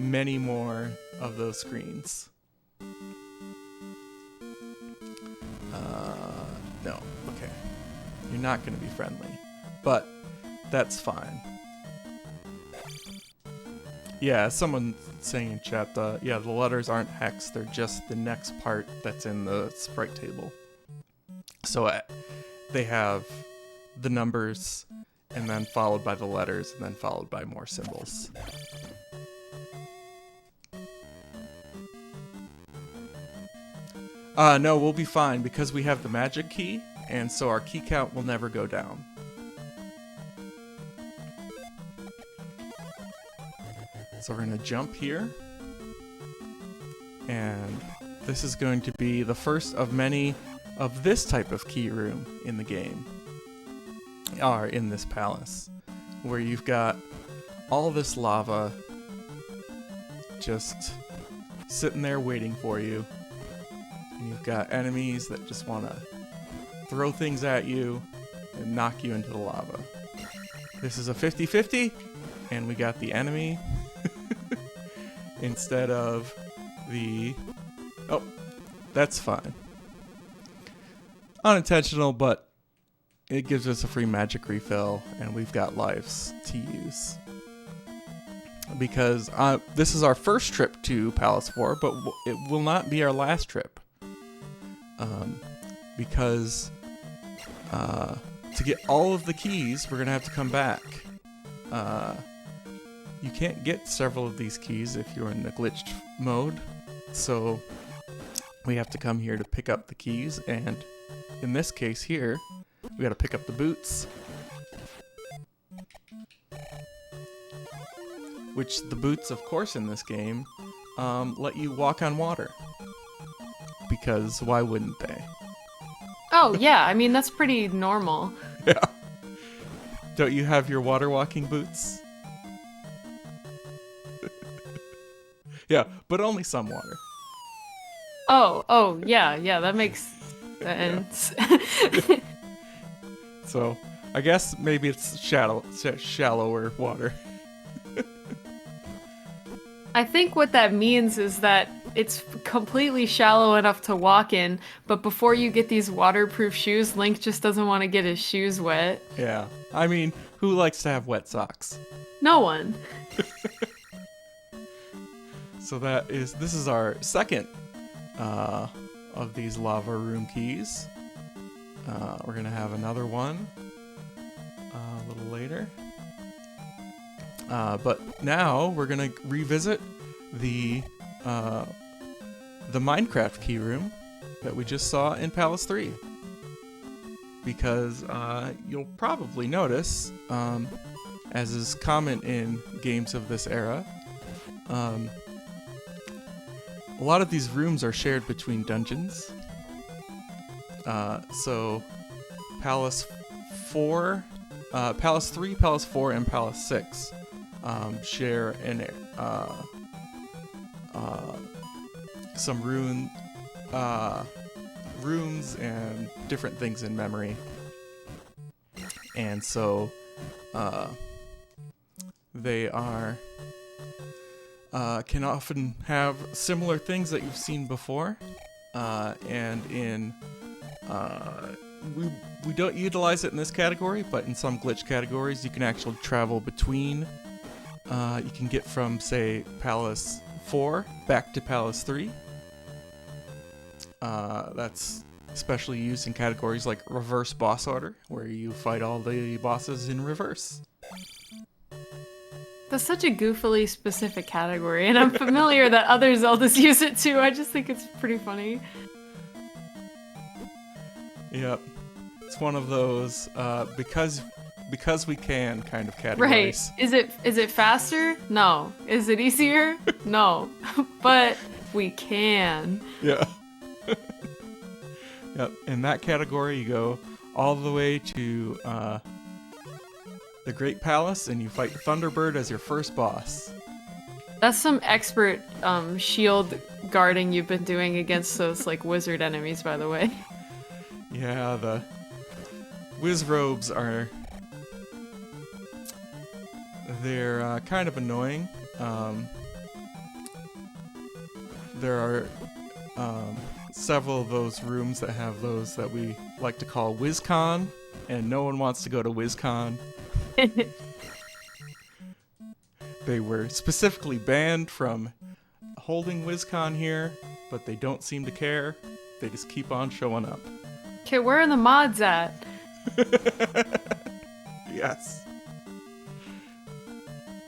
many more of those screens. No, okay. You're not going to be friendly, but that's fine. Yeah, someone saying in chat, the letters aren't hex, they're just the next part that's in the sprite table. So they have the numbers, and then followed by the letters, and then followed by more symbols. No, we'll be fine because we have the magic key, and so our key count will never go down. So we're going to jump here, and this is going to be the first of many of this type of key room in the game, or in this palace, where you've got all this lava just sitting there waiting for you. And you've got enemies that just want to throw things at you and knock you into the lava. This is a 50-50, and we got the enemy instead of the... Oh, that's fine. Unintentional, but it gives us a free magic refill, and we've got lives to use. Because this is our first trip to Palace 4, but it will not be our last trip. Because to get all of the keys, we're going to have to come back. You can't get several of these keys if you're in the glitched mode, so we have to come here to pick up the keys, and in this case here, we got to pick up the boots. Which the boots, of course, in this game, let you walk on water. Because why wouldn't they? Oh, yeah, I mean, that's pretty normal. Yeah. Don't you have your water walking boots? Yeah, but only some water. Oh, yeah, that makes sense. So, I guess maybe it's shallower water. I think what that means is that it's completely shallow enough to walk in, but before you get these waterproof shoes, Link just doesn't want to get his shoes wet. Yeah, I mean, who likes to have wet socks? No one. So this is our second of these lava room keys. We're gonna have another one a little later. But now we're gonna revisit the Minecraft key room that we just saw in Palace 3. Because you'll probably notice, as is common in games of this era, a lot of these rooms are shared between dungeons. So Palace 4, Palace 3, Palace 4, and Palace 6 share some rooms and different things in memory. And so they are can often have similar things that you've seen before, and in we don't utilize it in this category, but in some glitch categories you can actually travel between. You can get from, say, Palace 4 back to Palace 3. That's especially used in categories like reverse boss order, where you fight all the bosses in reverse. That's such a goofily specific category, and I'm familiar that other Zeldas use it too. I just think it's pretty funny. Yep. It's one of those because we can kind of categories. Right. Is it faster? No. Is it easier? No. But we can. Yeah. Yep. In that category, you go all the way to the Great Palace, and you fight Thunderbird as your first boss. That's some expert shield guarding you've been doing against those like wizard enemies, by the way. Yeah, the Wizrobes are... They're kind of annoying. There are several of those rooms that have those that we like to call WizCon, and no one wants to go to WizCon. They were specifically banned from holding WizCon here, but they don't seem to care. They just keep on showing up. Okay, where are the mods at? Yes.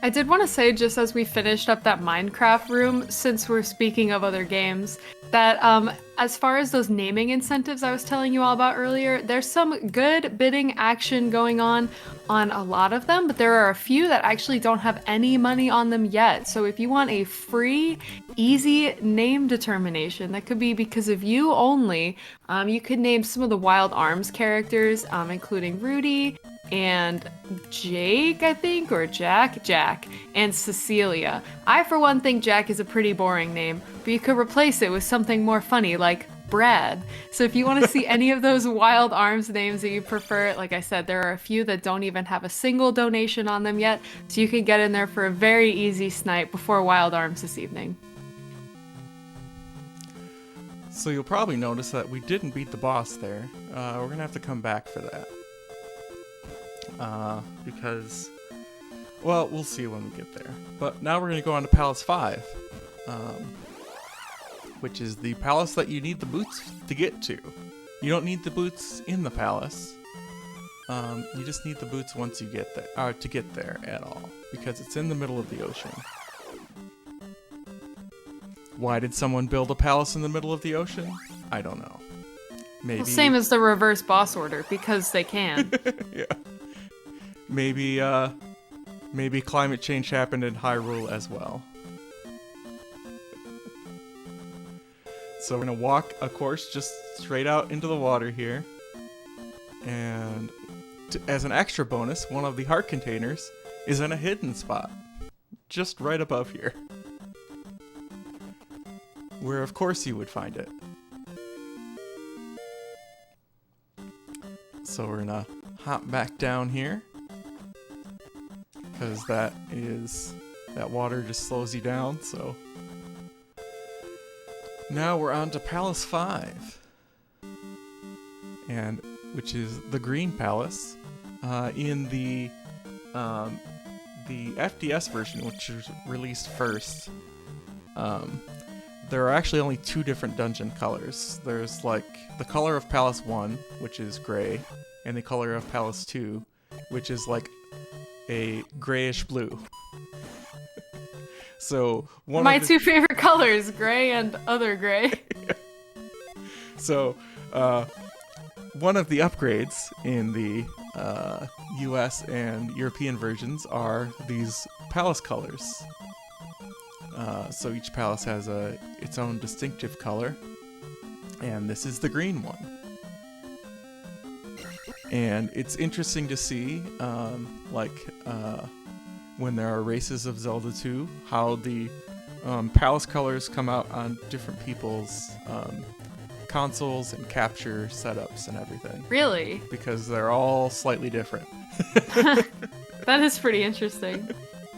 I did want to say, just as we finished up that Minecraft room, since we're speaking of other games, that as far as those naming incentives I was telling you all about earlier, there's some good bidding action going on a lot of them, but there are a few that actually don't have any money on them yet. So if you want a free, easy name determination that could be because of you only, you could name some of the Wild Arms characters, including Rudy, and Jake, I think, or Jack, and Cecilia. I, for one, think Jack is a pretty boring name, but you could replace it with something more funny, like Brad. So if you want to see any of those Wild Arms names that you prefer, like I said, there are a few that don't even have a single donation on them yet, so you can get in there for a very easy snipe before Wild Arms this evening. So you'll probably notice that we didn't beat the boss there. We're gonna have to come back for that. Because, well, we'll see when we get there. But now we're going to go on to Palace 5, which is the palace that you need the boots to get to. You don't need the boots in the palace. You just need the boots once you get there, to get there at all, because it's in the middle of the ocean. Why did someone build a palace in the middle of the ocean? I don't know. Maybe. Well, same as the reverse boss order, because they can. Yeah. Maybe climate change happened in Hyrule as well. So we're gonna walk a course just straight out into the water here. And as an extra bonus, one of the heart containers is in a hidden spot. Just right above here. Where of course you would find it. So we're gonna hop back down here. Because that water just slows you down, so. Now we're on to Palace 5. And, which is the Green Palace. In the FDS version, which was released first, there are actually only two different dungeon colors. There's like the color of Palace 1, which is gray, and the color of Palace 2, which is like a grayish blue. So my two favorite colors, gray and other gray. Yeah. So one of the upgrades in the US and European versions are these palace colors. So each palace has its own distinctive color, and this is the green one. And it's interesting to see, when there are races of Zelda 2, how the palace colors come out on different people's consoles and capture setups and everything. Really? Because they're all slightly different. That is pretty interesting.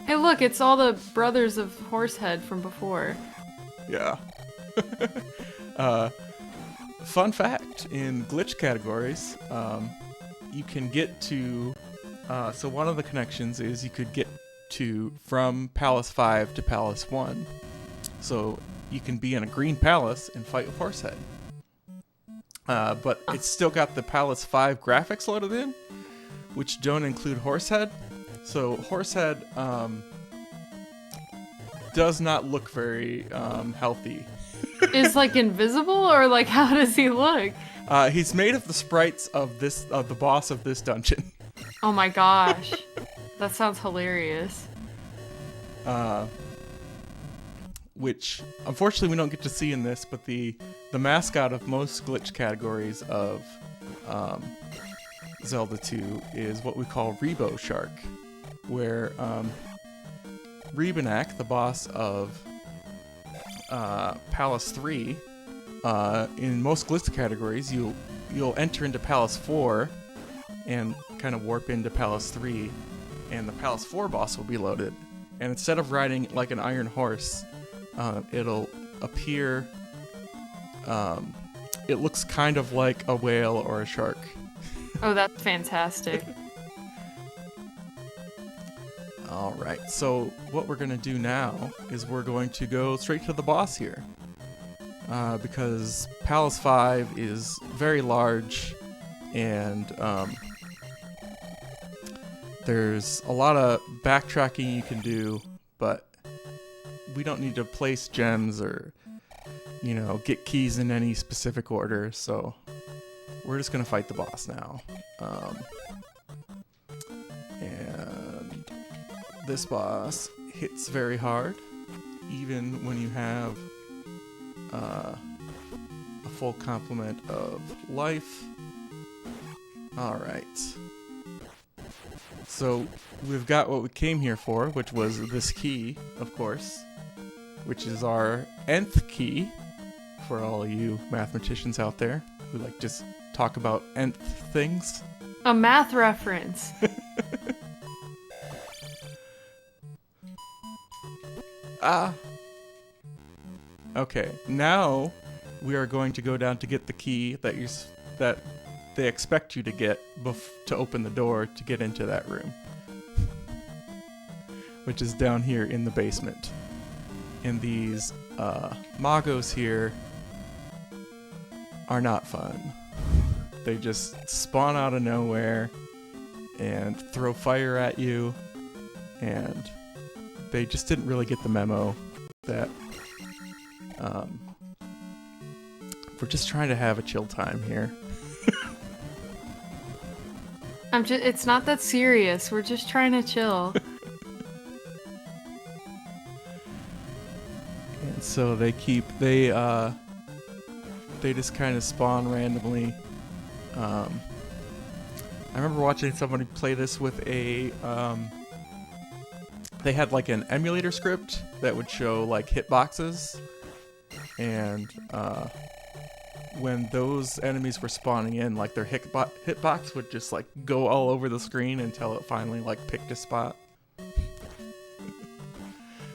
Hey, look, it's all the brothers of Horsehead from before. Yeah. Fun fact, in glitch categories, you can get to... so one of the connections is you could get to from Palace 5 to Palace 1. So you can be in a green palace and fight with Horsehead. But it's still got the Palace 5 graphics loaded in, which don't include Horsehead. So Horsehead does not look very healthy. Is like invisible, or like how does he look? He's made of the sprites of the boss of this dungeon. Oh my gosh. That sounds hilarious. Which unfortunately we don't get to see in this, but the mascot of most glitch categories of Zelda 2 is what we call Rebo Shark, where Rebanak, the boss of Palace 3, in most glitch categories, you'll enter into Palace 4 and kind of warp into Palace 3, and the Palace 4 boss will be loaded. And instead of riding like an iron horse, it'll appear. It looks kind of like a whale or a shark. Oh, that's fantastic. Alright, so what we're going to do now is we're going to go straight to the boss here. Because Palace 5 is very large, and there's a lot of backtracking you can do, but we don't need to place gems or, get keys in any specific order, so we're just going to fight the boss now. And this boss hits very hard, even when you have a full complement of life. Alright. So we've got what we came here for, which was this key, of course, which is our nth key for all you mathematicians out there who like just talk about nth things. A math reference. Okay, now we are going to go down to get the key that they expect you to get to open the door to get into that room, which is down here in the basement. And these Magos here are not fun. They just spawn out of nowhere and throw fire at you, and they just didn't really get the memo that we're just trying to have a chill time here. It's not that serious. We're just trying to chill. And so they just kind of spawn randomly. I remember watching somebody play this with they had like an emulator script that would show like hitboxes, and when those enemies were spawning in, like their hitbox would just like go all over the screen until it finally like picked a spot.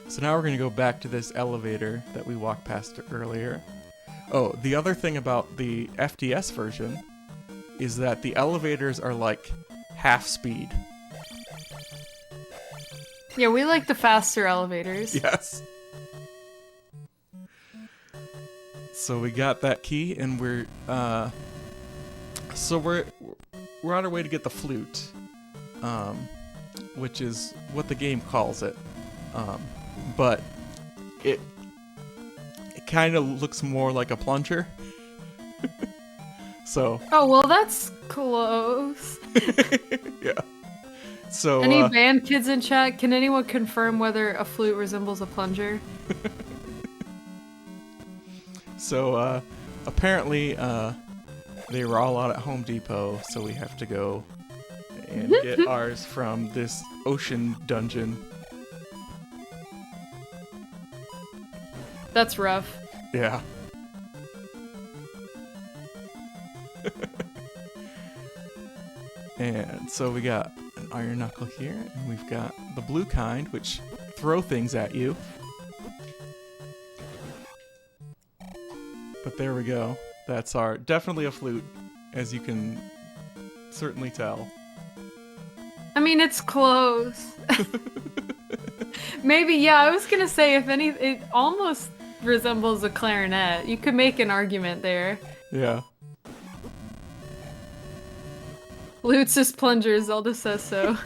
So now we're gonna go back to this elevator that we walked past earlier. Oh, the other thing about the FDS version is that the elevators are like half speed. Yeah, we like the faster elevators. Yes. So we got that key, and we're on our way to get the flute, which is what the game calls it, but it kind of looks more like a plunger. So. Oh well, that's close. Yeah. So. Any band kids in chat? Can anyone confirm whether a flute resembles a plunger? So, apparently, they were all out at Home Depot, so we have to go and get ours from this ocean dungeon. That's rough. Yeah. And so we got iron knuckle here, and we've got the blue kind, which throw things at you. But there we go. That's definitely a flute, as you can certainly tell. I mean, it's close. Maybe, yeah, I was gonna say, if any, it almost resembles a clarinet. You could make an argument there. Yeah. Flutes is plunger, Zelda says so.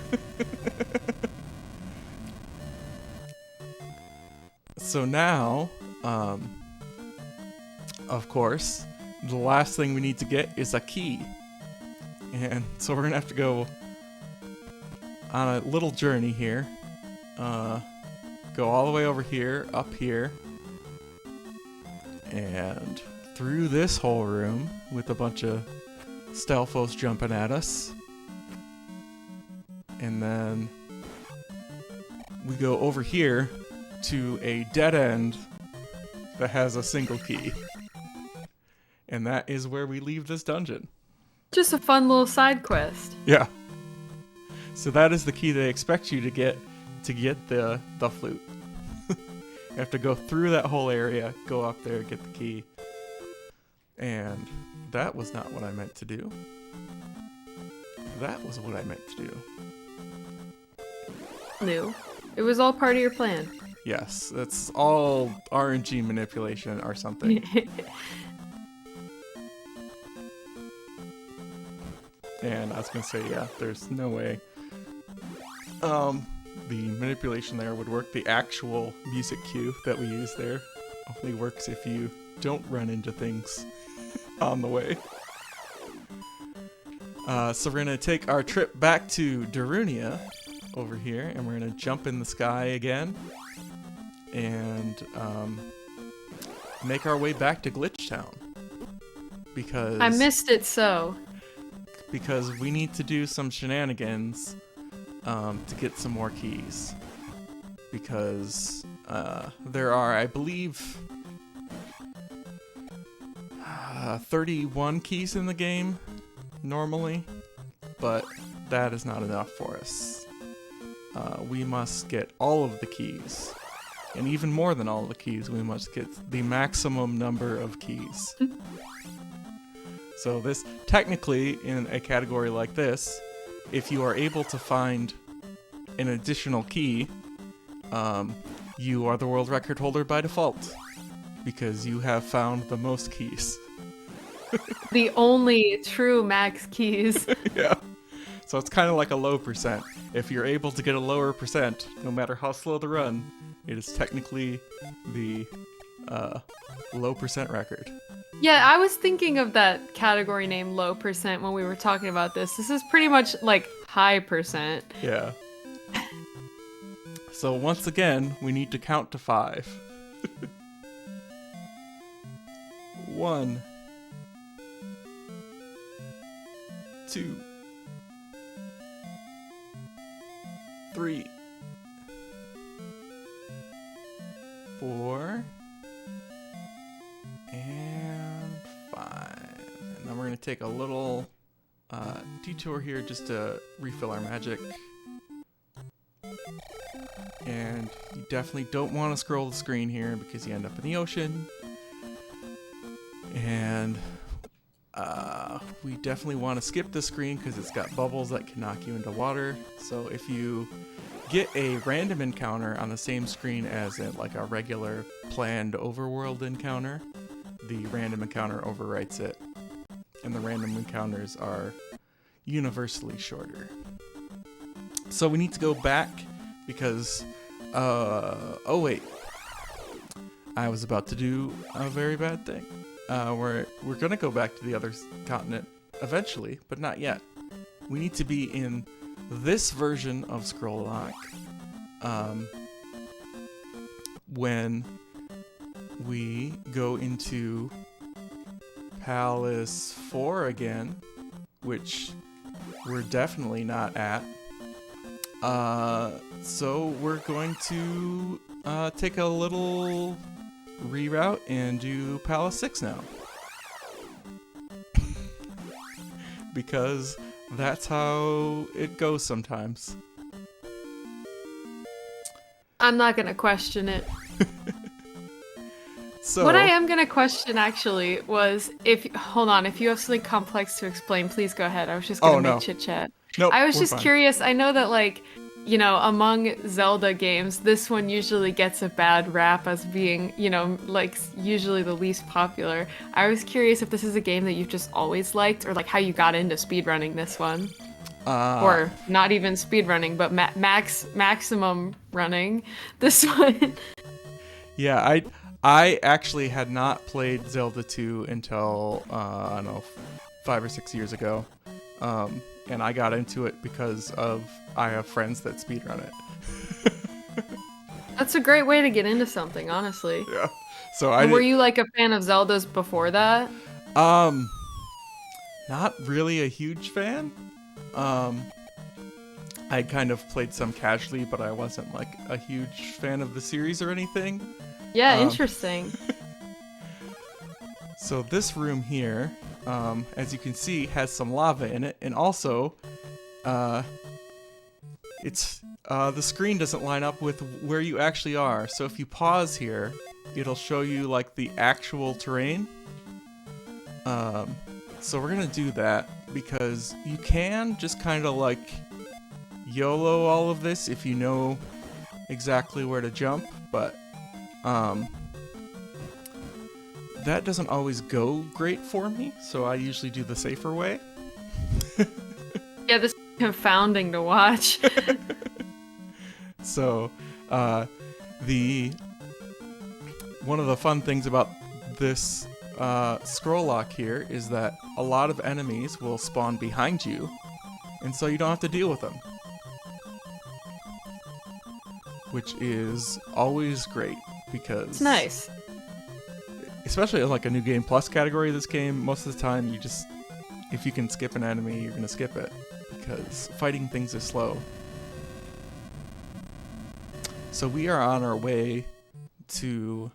So now, of course, the last thing we need to get is a key. And so we're gonna have to go on a little journey here. Go all the way over here, up here, and through this whole room with a bunch of Stelphos jumping at us. And then we go over here to a dead end that has a single key. And that is where we leave this dungeon. Just a fun little side quest. Yeah. So that is the key they expect you to get the flute. You have to go through that whole area, go up there, get the key. And that was not what I meant to do. That was what I meant to do. New. It was all part of your plan. Yes, that's all RNG manipulation or something. And I was gonna say, yeah, there's no way the manipulation there would work. The actual music cue that we use there only works if you don't run into things on the way. So we're gonna take our trip back to Darunia over here, and we're gonna jump in the sky again and make our way back to Glitch Town. Because I missed it so. Because we need to do some shenanigans to get some more keys. Because there are, I believe, 31 keys in the game normally, but that is not enough for us. We must get all of the keys. And even more than all of the keys, we must get the maximum number of keys. So this, technically, in a category like this, if you are able to find an additional key, you are the world record holder by default, because you have found the most keys. The only true max keys. Yeah. So it's kind of like a low percent. If you're able to get a lower percent, no matter how slow the run, it is technically the low percent record. Yeah, I was thinking of that category name low percent when we were talking about this. This is pretty much like high percent. Yeah. So once again, we need to count to 5. 1, 2, 3, 4, and 5. And then we're going to take a little detour here just to refill our magic. And you definitely don't want to scroll the screen here because you end up in the ocean. And we definitely want to skip the screen because it's got bubbles that can knock you into water. So if you get a random encounter on the same screen as like a regular planned overworld encounter, the random encounter overwrites it. And the random encounters are universally shorter. So we need to go back because, oh wait, I was about to do a very bad thing. We're gonna go back to the other continent eventually, but not yet. We need to be in this version of Scroll Lock when we go into Palace 4 again, which we're definitely not at. So we're going to take a little reroute and do Palace 6 now. Because That's how it goes sometimes. I'm not gonna question it. So What I am gonna question actually was if you have something complex to explain, please go ahead. I was just gonna make no. chit chat. Nope, I was we're just fine. curious. I know that among Zelda games, this one usually gets a bad rap as being, usually the least popular. I was curious if this is a game that you've just always liked, or like how you got into speedrunning this one. Or not even speedrunning, but maximum running this one. Yeah, I actually had not played Zelda 2 until I don't know, 5 or 6 years ago, and I got into it because I have friends that speedrun it. That's a great way to get into something, honestly. Yeah. So Were you like a fan of Zelda's before that? Not really a huge fan. I kind of played some casually, but I wasn't like a huge fan of the series or anything. Yeah, interesting. So this room here, as you can see, has some lava in it, and also, the screen doesn't line up with where you actually are. So if you pause here, it'll show you like the actual terrain. So we're gonna do that because you can just kind of like YOLO all of this if you know exactly where to jump, but that doesn't always go great for me, so I usually do the safer way. Yeah, this is confounding to watch. So, one of the fun things about this scroll lock here is that a lot of enemies will spawn behind you, and so you don't have to deal with them, which is always great because It's nice. especially in like a new game plus category of this game, most of the time if you can skip an enemy, you're gonna skip it because fighting things is slow. So we are on our way to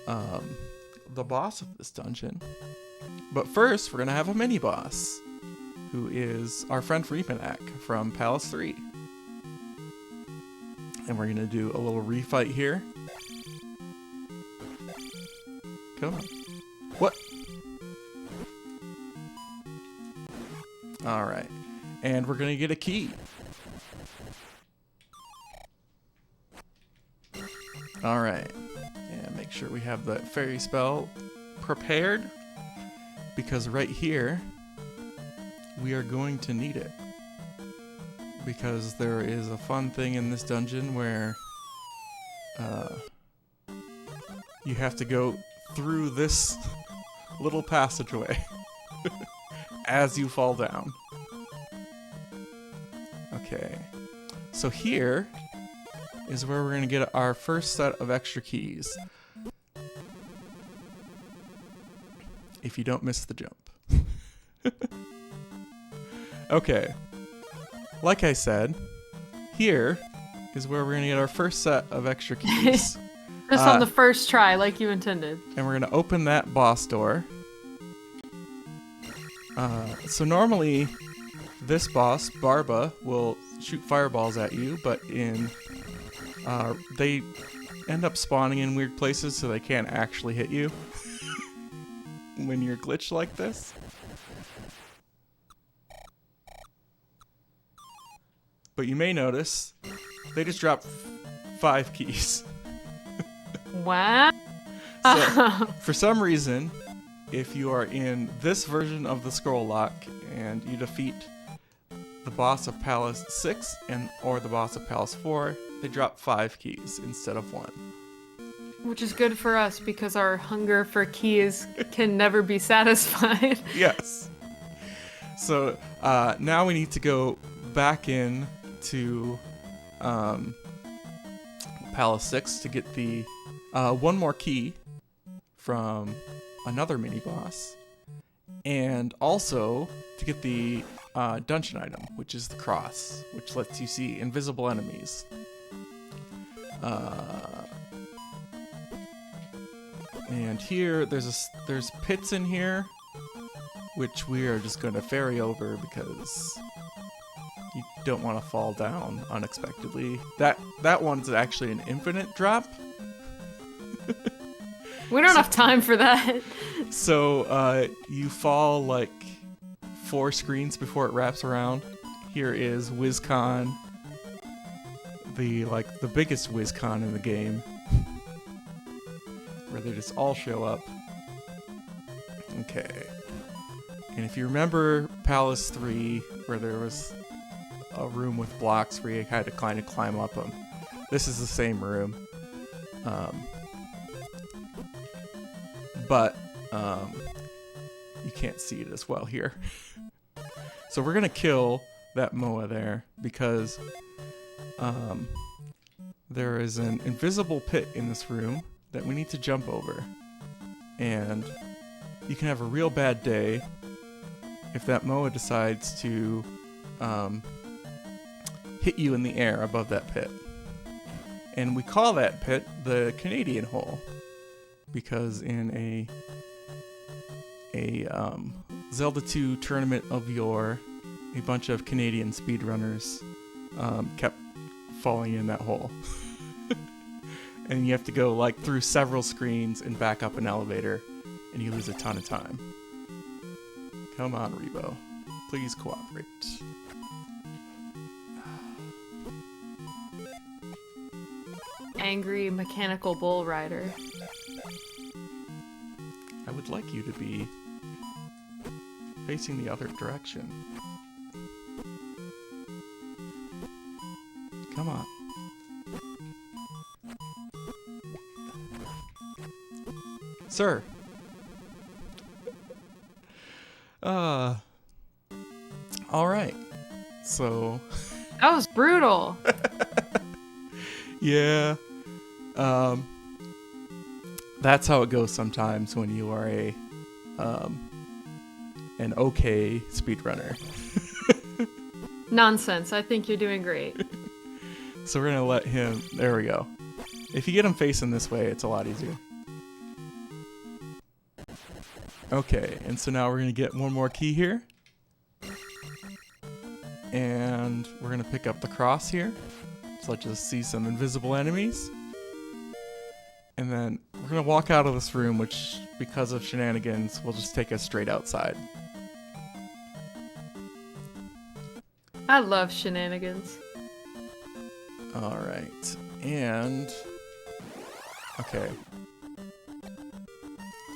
the boss of this dungeon. But first, we're gonna have a mini boss, who is our friend Freemanak from Palace 3. And we're gonna do a little refight here. Come on. What? Alright. And we're gonna get a key. Alright. And make sure we have the fairy spell prepared, because right here we are going to need it. Because there is a fun thing in this dungeon where you have to go through this little passageway as you fall down. Okay, so here is where we're gonna get our first set of extra keys. If you don't miss the jump. Okay, like I said, here is where we're gonna get our first set of extra keys. Just on the first try, like you intended. And we're gonna open that boss door. So normally, this boss, Barba, will shoot fireballs at you, but they end up spawning in weird places, so they can't actually hit you when you're glitched like this. But you may notice they just dropped 5 keys. Wow. So, for some reason, if you are in this version of the scroll lock and you defeat the boss of Palace 6 or the boss of Palace 4, they drop 5 keys instead of 1. Which is good for us because our hunger for keys can never be satisfied. Yes. So now we need to go back in to Palace 6 to get the one more key from another mini boss, and also to get the dungeon item, which is the cross, which lets you see invisible enemies. And here there's pits in here, which we are just going to ferry over because you don't want to fall down unexpectedly. That one's actually an infinite drop. We don't have time for that. So you fall like 4 screens before it wraps around. Here is WizCon, the biggest WizCon in the game, where they just all show up. Okay. And if you remember Palace 3, where there was a room with blocks where you had to kind of climb up them, this is the same room. But you can't see it as well here. So we're gonna kill that Moa there because there is an invisible pit in this room that we need to jump over. And you can have a real bad day if that Moa decides to hit you in the air above that pit. And we call that pit the Canadian hole, because in a Zelda 2 tournament of yore, a bunch of Canadian speedrunners kept falling in that hole. And you have to go like through several screens and back up an elevator, and you lose a ton of time. Come on, Rebo. Please cooperate. Angry mechanical bull rider. I would like you to be facing the other direction. Come on. Sir. Alright. So. That was brutal. Yeah. That's how it goes sometimes when you are an okay speedrunner. Nonsense. I think you're doing great. So we're gonna let him. There we go. If you get him facing this way, it's a lot easier. Okay, and so now we're gonna get one more key here, and we're gonna pick up the cross here. So let's just see some invisible enemies. And then we're gonna walk out of this room, which, because of shenanigans, will just take us straight outside. I love shenanigans. Alright, and... okay.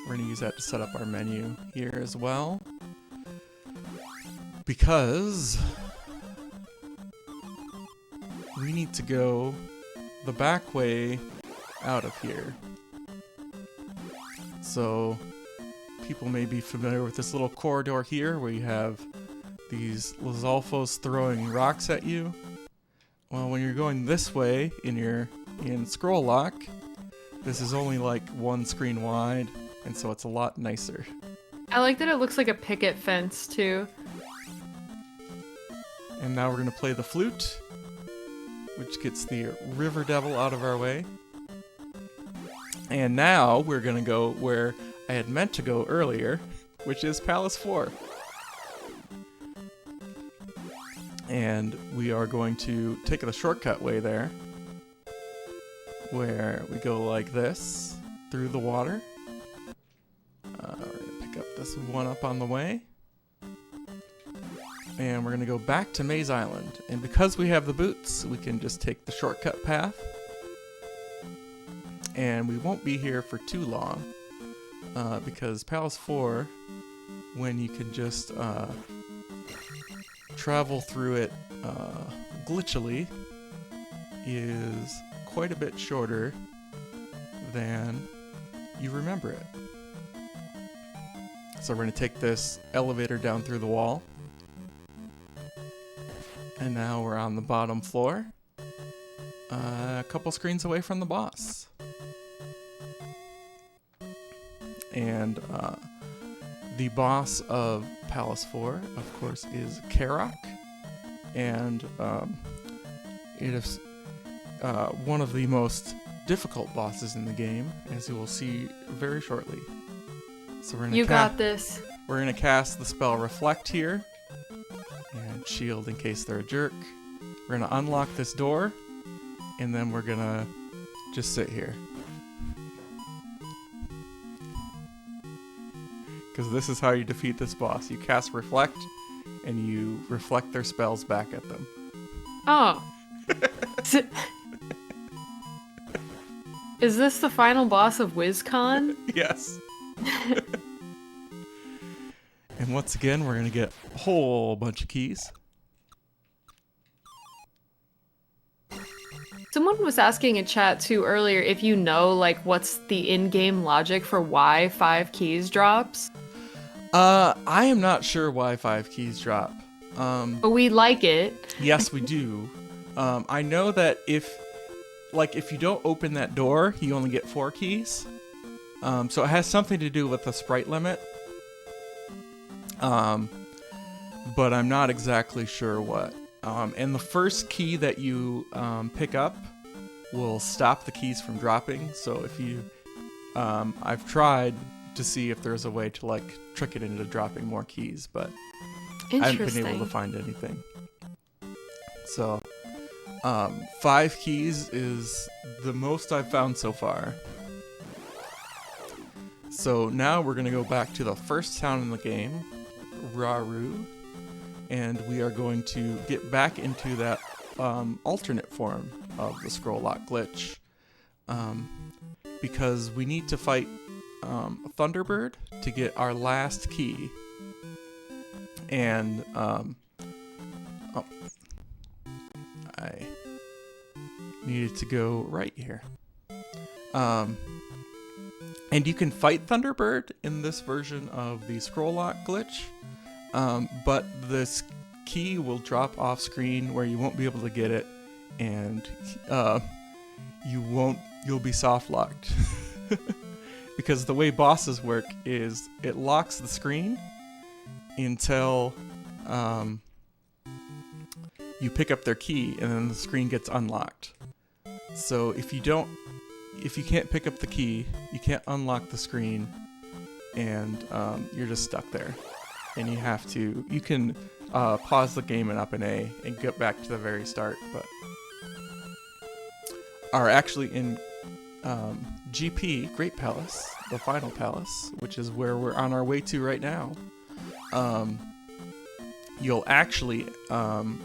We're gonna use that to set up our menu here as well. Because... we need to go the back way out of here. So people may be familiar with this little corridor here where you have these Lizalfos throwing rocks at you. Well, when you're going this way in Scroll Lock, this is only like 1 screen wide, and so it's a lot nicer. I like that it looks like a picket fence too. And now we're gonna play the flute, which gets the River Devil out of our way. And now we're gonna go where I had meant to go earlier, which is Palace 4. And we are going to take the shortcut way there, where we go like this, through the water. We're gonna pick up this one up on the way. And we're gonna go back to Maze Island. And because we have the boots, we can just take the shortcut path. And we won't be here for too long, because Palace 4, when you can just travel through it glitchily, is quite a bit shorter than you remember it. So we're going to take this elevator down through the wall. And now we're on the bottom floor, a couple screens away from the boss. And the boss of Palace 4, of course, is Karok. And it is one of the most difficult bosses in the game, as you will see very shortly. So we're gonna You got this. we're gonna cast the spell Reflect here, and shield in case they're a jerk. We're gonna unlock this door, and then we're gonna just sit here. Because this is how you defeat this boss. You cast Reflect, and you reflect their spells back at them. Oh. Is this the final boss of WizCon? Yes. And once again, we're going to get a whole bunch of keys. Someone was asking in chat too earlier if you know like what's the in-game logic for why 5 keys drops. I am not sure why 5 keys drop. But we like it. Yes, we do. I know that if you don't open that door, you only get 4 keys. So it has something to do with the sprite limit. But I'm not exactly sure what. And the first key that you pick up will stop the keys from dropping. So if you, I've tried to see if there's a way to like trick it into dropping more keys, but I haven't been able to find anything. So 5 keys is the most I've found so far. So now we're gonna go back to the first town in the game, Raru, and we are going to get back into that alternate form of the scroll lock glitch, because we need to fight Thunderbird to get our last key. And I needed to go right here. And you can fight Thunderbird in this version of the scroll lock glitch, but this key will drop off screen where you won't be able to get it, and you'll be soft locked. Because the way bosses work is it locks the screen until you pick up their key, and then the screen gets unlocked. So if you can't pick up the key, you can't unlock the screen, and you're just stuck there. And you can pause the game in up and A and get back to the very start, but are actually in GP, Great Palace, the final palace, which is where we're on our way to right now. You'll actually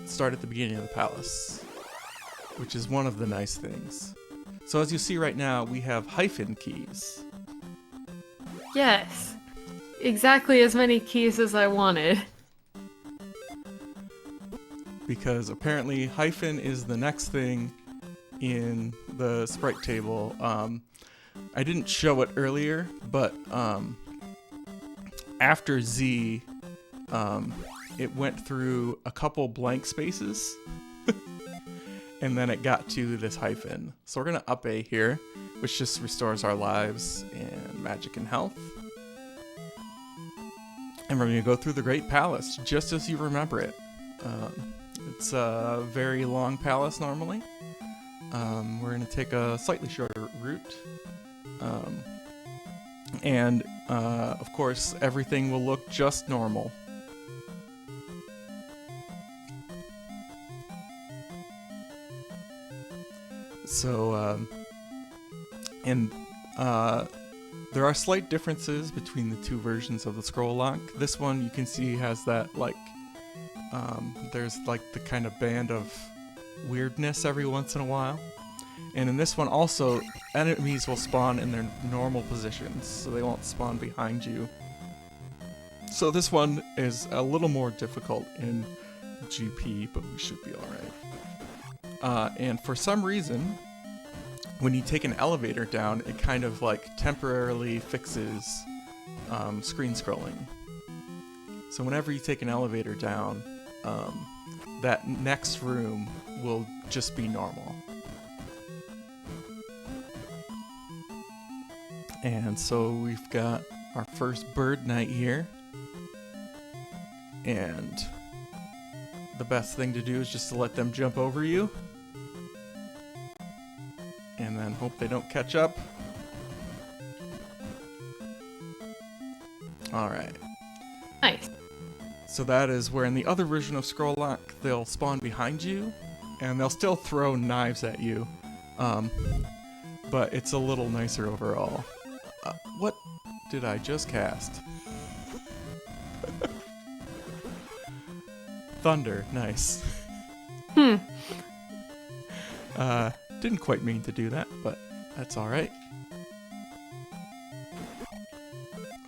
start at the beginning of the palace, which is one of the nice things. So as you see right now, we have hyphen keys. Yes. Exactly as many keys as I wanted. Because apparently hyphen is the next thing in the sprite table. I didn't show it earlier, but after Z, it went through a couple blank spaces, and then it got to this hyphen. So we're gonna up A here, which just restores our lives and magic and health. And we're gonna go through the Great Palace, just as you remember it. It's a very long palace normally. We're gonna take a slightly shorter route. And of course, everything will look just normal. So, there are slight differences between the two versions of the scroll lock. This one you can see has that like, there's like the kind of band of weirdness every once in a while. And in this one also, enemies will spawn in their normal positions, so they won't spawn behind you. So this one is a little more difficult in GP, but we should be alright. And for some reason, when you take an elevator down, it kind of like temporarily fixes screen scrolling. So whenever you take an elevator down, that next room will just be normal. And so we've got our first bird night here. And the best thing to do is just to let them jump over you. And then hope they don't catch up. Alright. Nice. So that is where in the other version of Scroll Lock, they'll spawn behind you, and they'll still throw knives at you. But it's a little nicer overall. What did I just cast? Thunder, nice. Didn't quite mean to do that, but that's alright.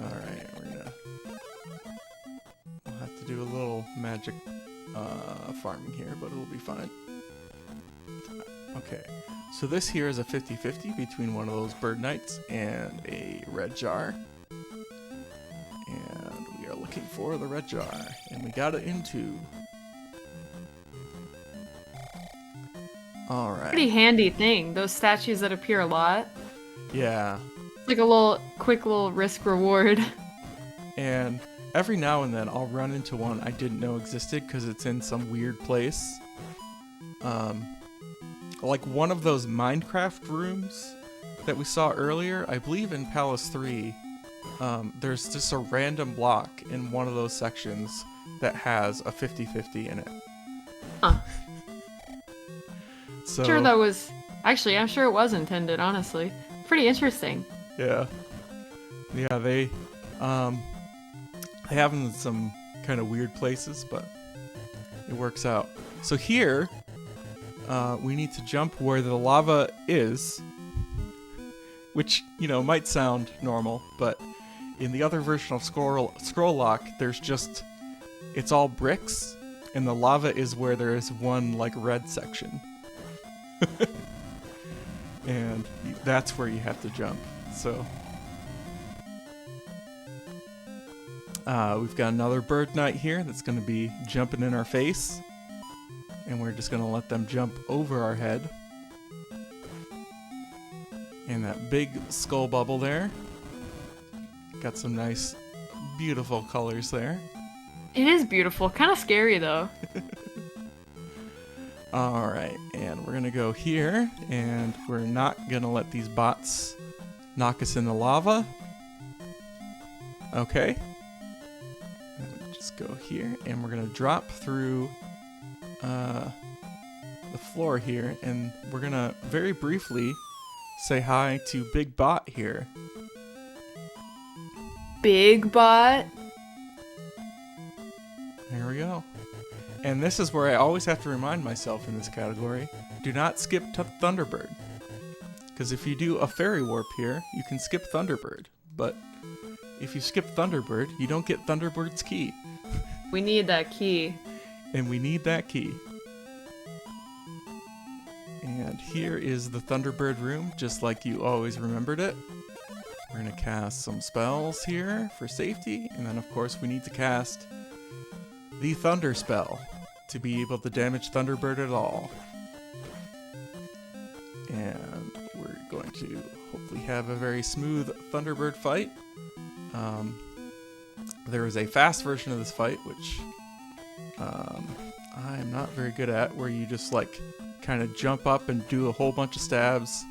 Alright, we'll have to do a little magic farming here, but it'll be fine. Okay, so this here is a 50-50 between one of those bird knights and a red jar. And we are looking for the red jar, and we got it in 2. Alright. Pretty handy thing. Those statues that appear a lot. Yeah. Like a quick little risk reward. And every now and then I'll run into one I didn't know existed because it's in some weird place. Like one of those Minecraft rooms that we saw earlier, I believe in Palace 3, there's just a random block in one of those sections that has a 50-50 in it. Huh. So, Sure that was... Actually, I'm sure it was intended, honestly. Pretty interesting. Yeah. Yeah, they have them in some kind of weird places, but it works out. So here, we need to jump where the lava is, which, you know, might sound normal, but in the other version of Scroll Lock, there's just, it's all bricks, and the lava is where there is one, like, red section. And that's where you have to jump, so. We've got another bird knight here that's going to be jumping in our face. And we're just going to let them jump over our head. And that big skull bubble there. Got some nice, beautiful colors there. It is beautiful. Kind of scary, though. Alright, and we're going to go here. And we're not going to let these bots knock us in the lava. Okay. And just go here. And we're going to drop through the floor here, and we're gonna very briefly say hi to Big Bot here. Big Bot. There we go. And this is where I always have to remind myself in this category, do not skip Thunderbird. Because if you do a fairy warp here, you can skip Thunderbird. But if you skip Thunderbird, you don't get Thunderbird's key. We need that key. And we need that key. And here is the Thunderbird room, just like you always remembered it. We're going to cast some spells here for safety, and then of course we need to cast the Thunder spell to be able to damage Thunderbird at all. And we're going to hopefully have a very smooth Thunderbird fight. There is a fast version of this fight, which I'm not very good at, where you just like kind of jump up and do a whole bunch of stabs.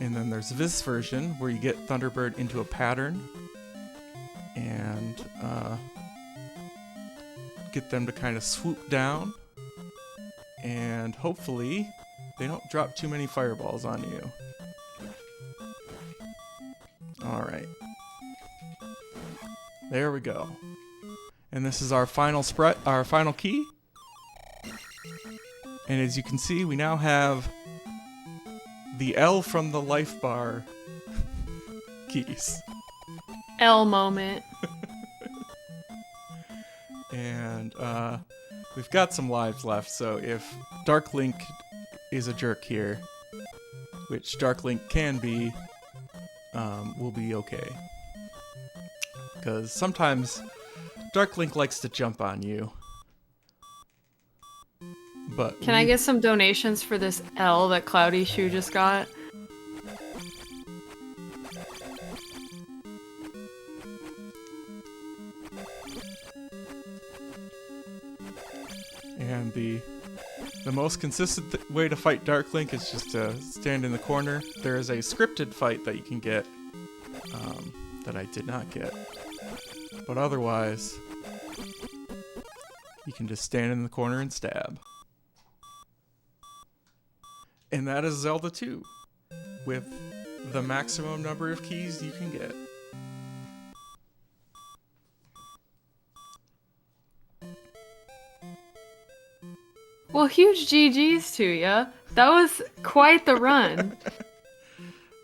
And then there's this version where you get Thunderbird into a pattern and get them to kind of swoop down, and hopefully they don't drop too many fireballs on you. Alright. There we go. And this is our final final key. And as you can see, we now have the L from the life bar keys. L moment. And we've got some lives left, so if Dark Link is a jerk here, which Dark Link can be, we'll be okay. Because sometimes Dark Link likes to jump on you. But Can I get some donations for this L that Cloudy Shoe just got? And the most consistent way to fight Dark Link is just to stand in the corner. There is a scripted fight that you can get that I did not get. But otherwise, you can just stand in the corner and stab. And that is Zelda 2, with the maximum number of keys you can get. Well, huge GG's to ya. That was quite the run.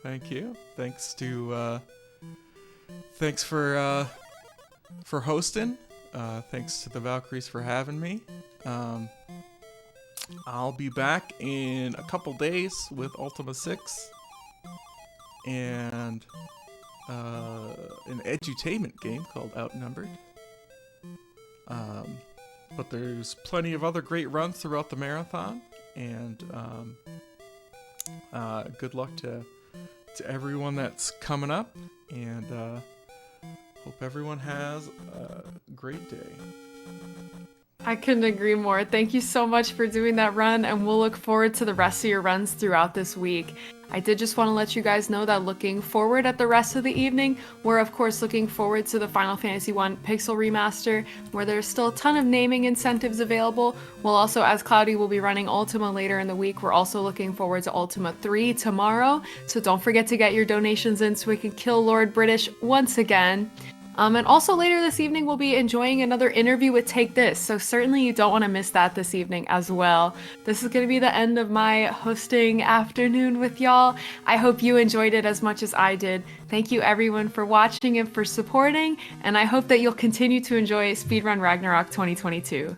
Thank you. Thanks to thanks for hosting. Thanks to the Valkyries for having me. I'll be back in a couple days with Ultima 6 and an edutainment game called Outnumbered. But there's plenty of other great runs throughout the marathon, and good luck to everyone that's coming up, and hope everyone has a great day. I couldn't agree more. Thank you so much for doing that run, and we'll look forward to the rest of your runs throughout this week. I did just want to let you guys know that looking forward at the rest of the evening, we're of course looking forward to the Final Fantasy I Pixel Remaster, where there's still a ton of naming incentives available. We'll also, as Cloudy will be running Ultima later in the week, we're also looking forward to Ultima 3 tomorrow, so don't forget to get your donations in so we can kill Lord British once again. And also later this evening, we'll be enjoying another interview with Take This, so certainly you don't want to miss that this evening as well. This is going to be the end of my hosting afternoon with y'all. I hope you enjoyed it as much as I did. Thank you everyone for watching and for supporting, and I hope that you'll continue to enjoy Speedrun Ragnarok 2022.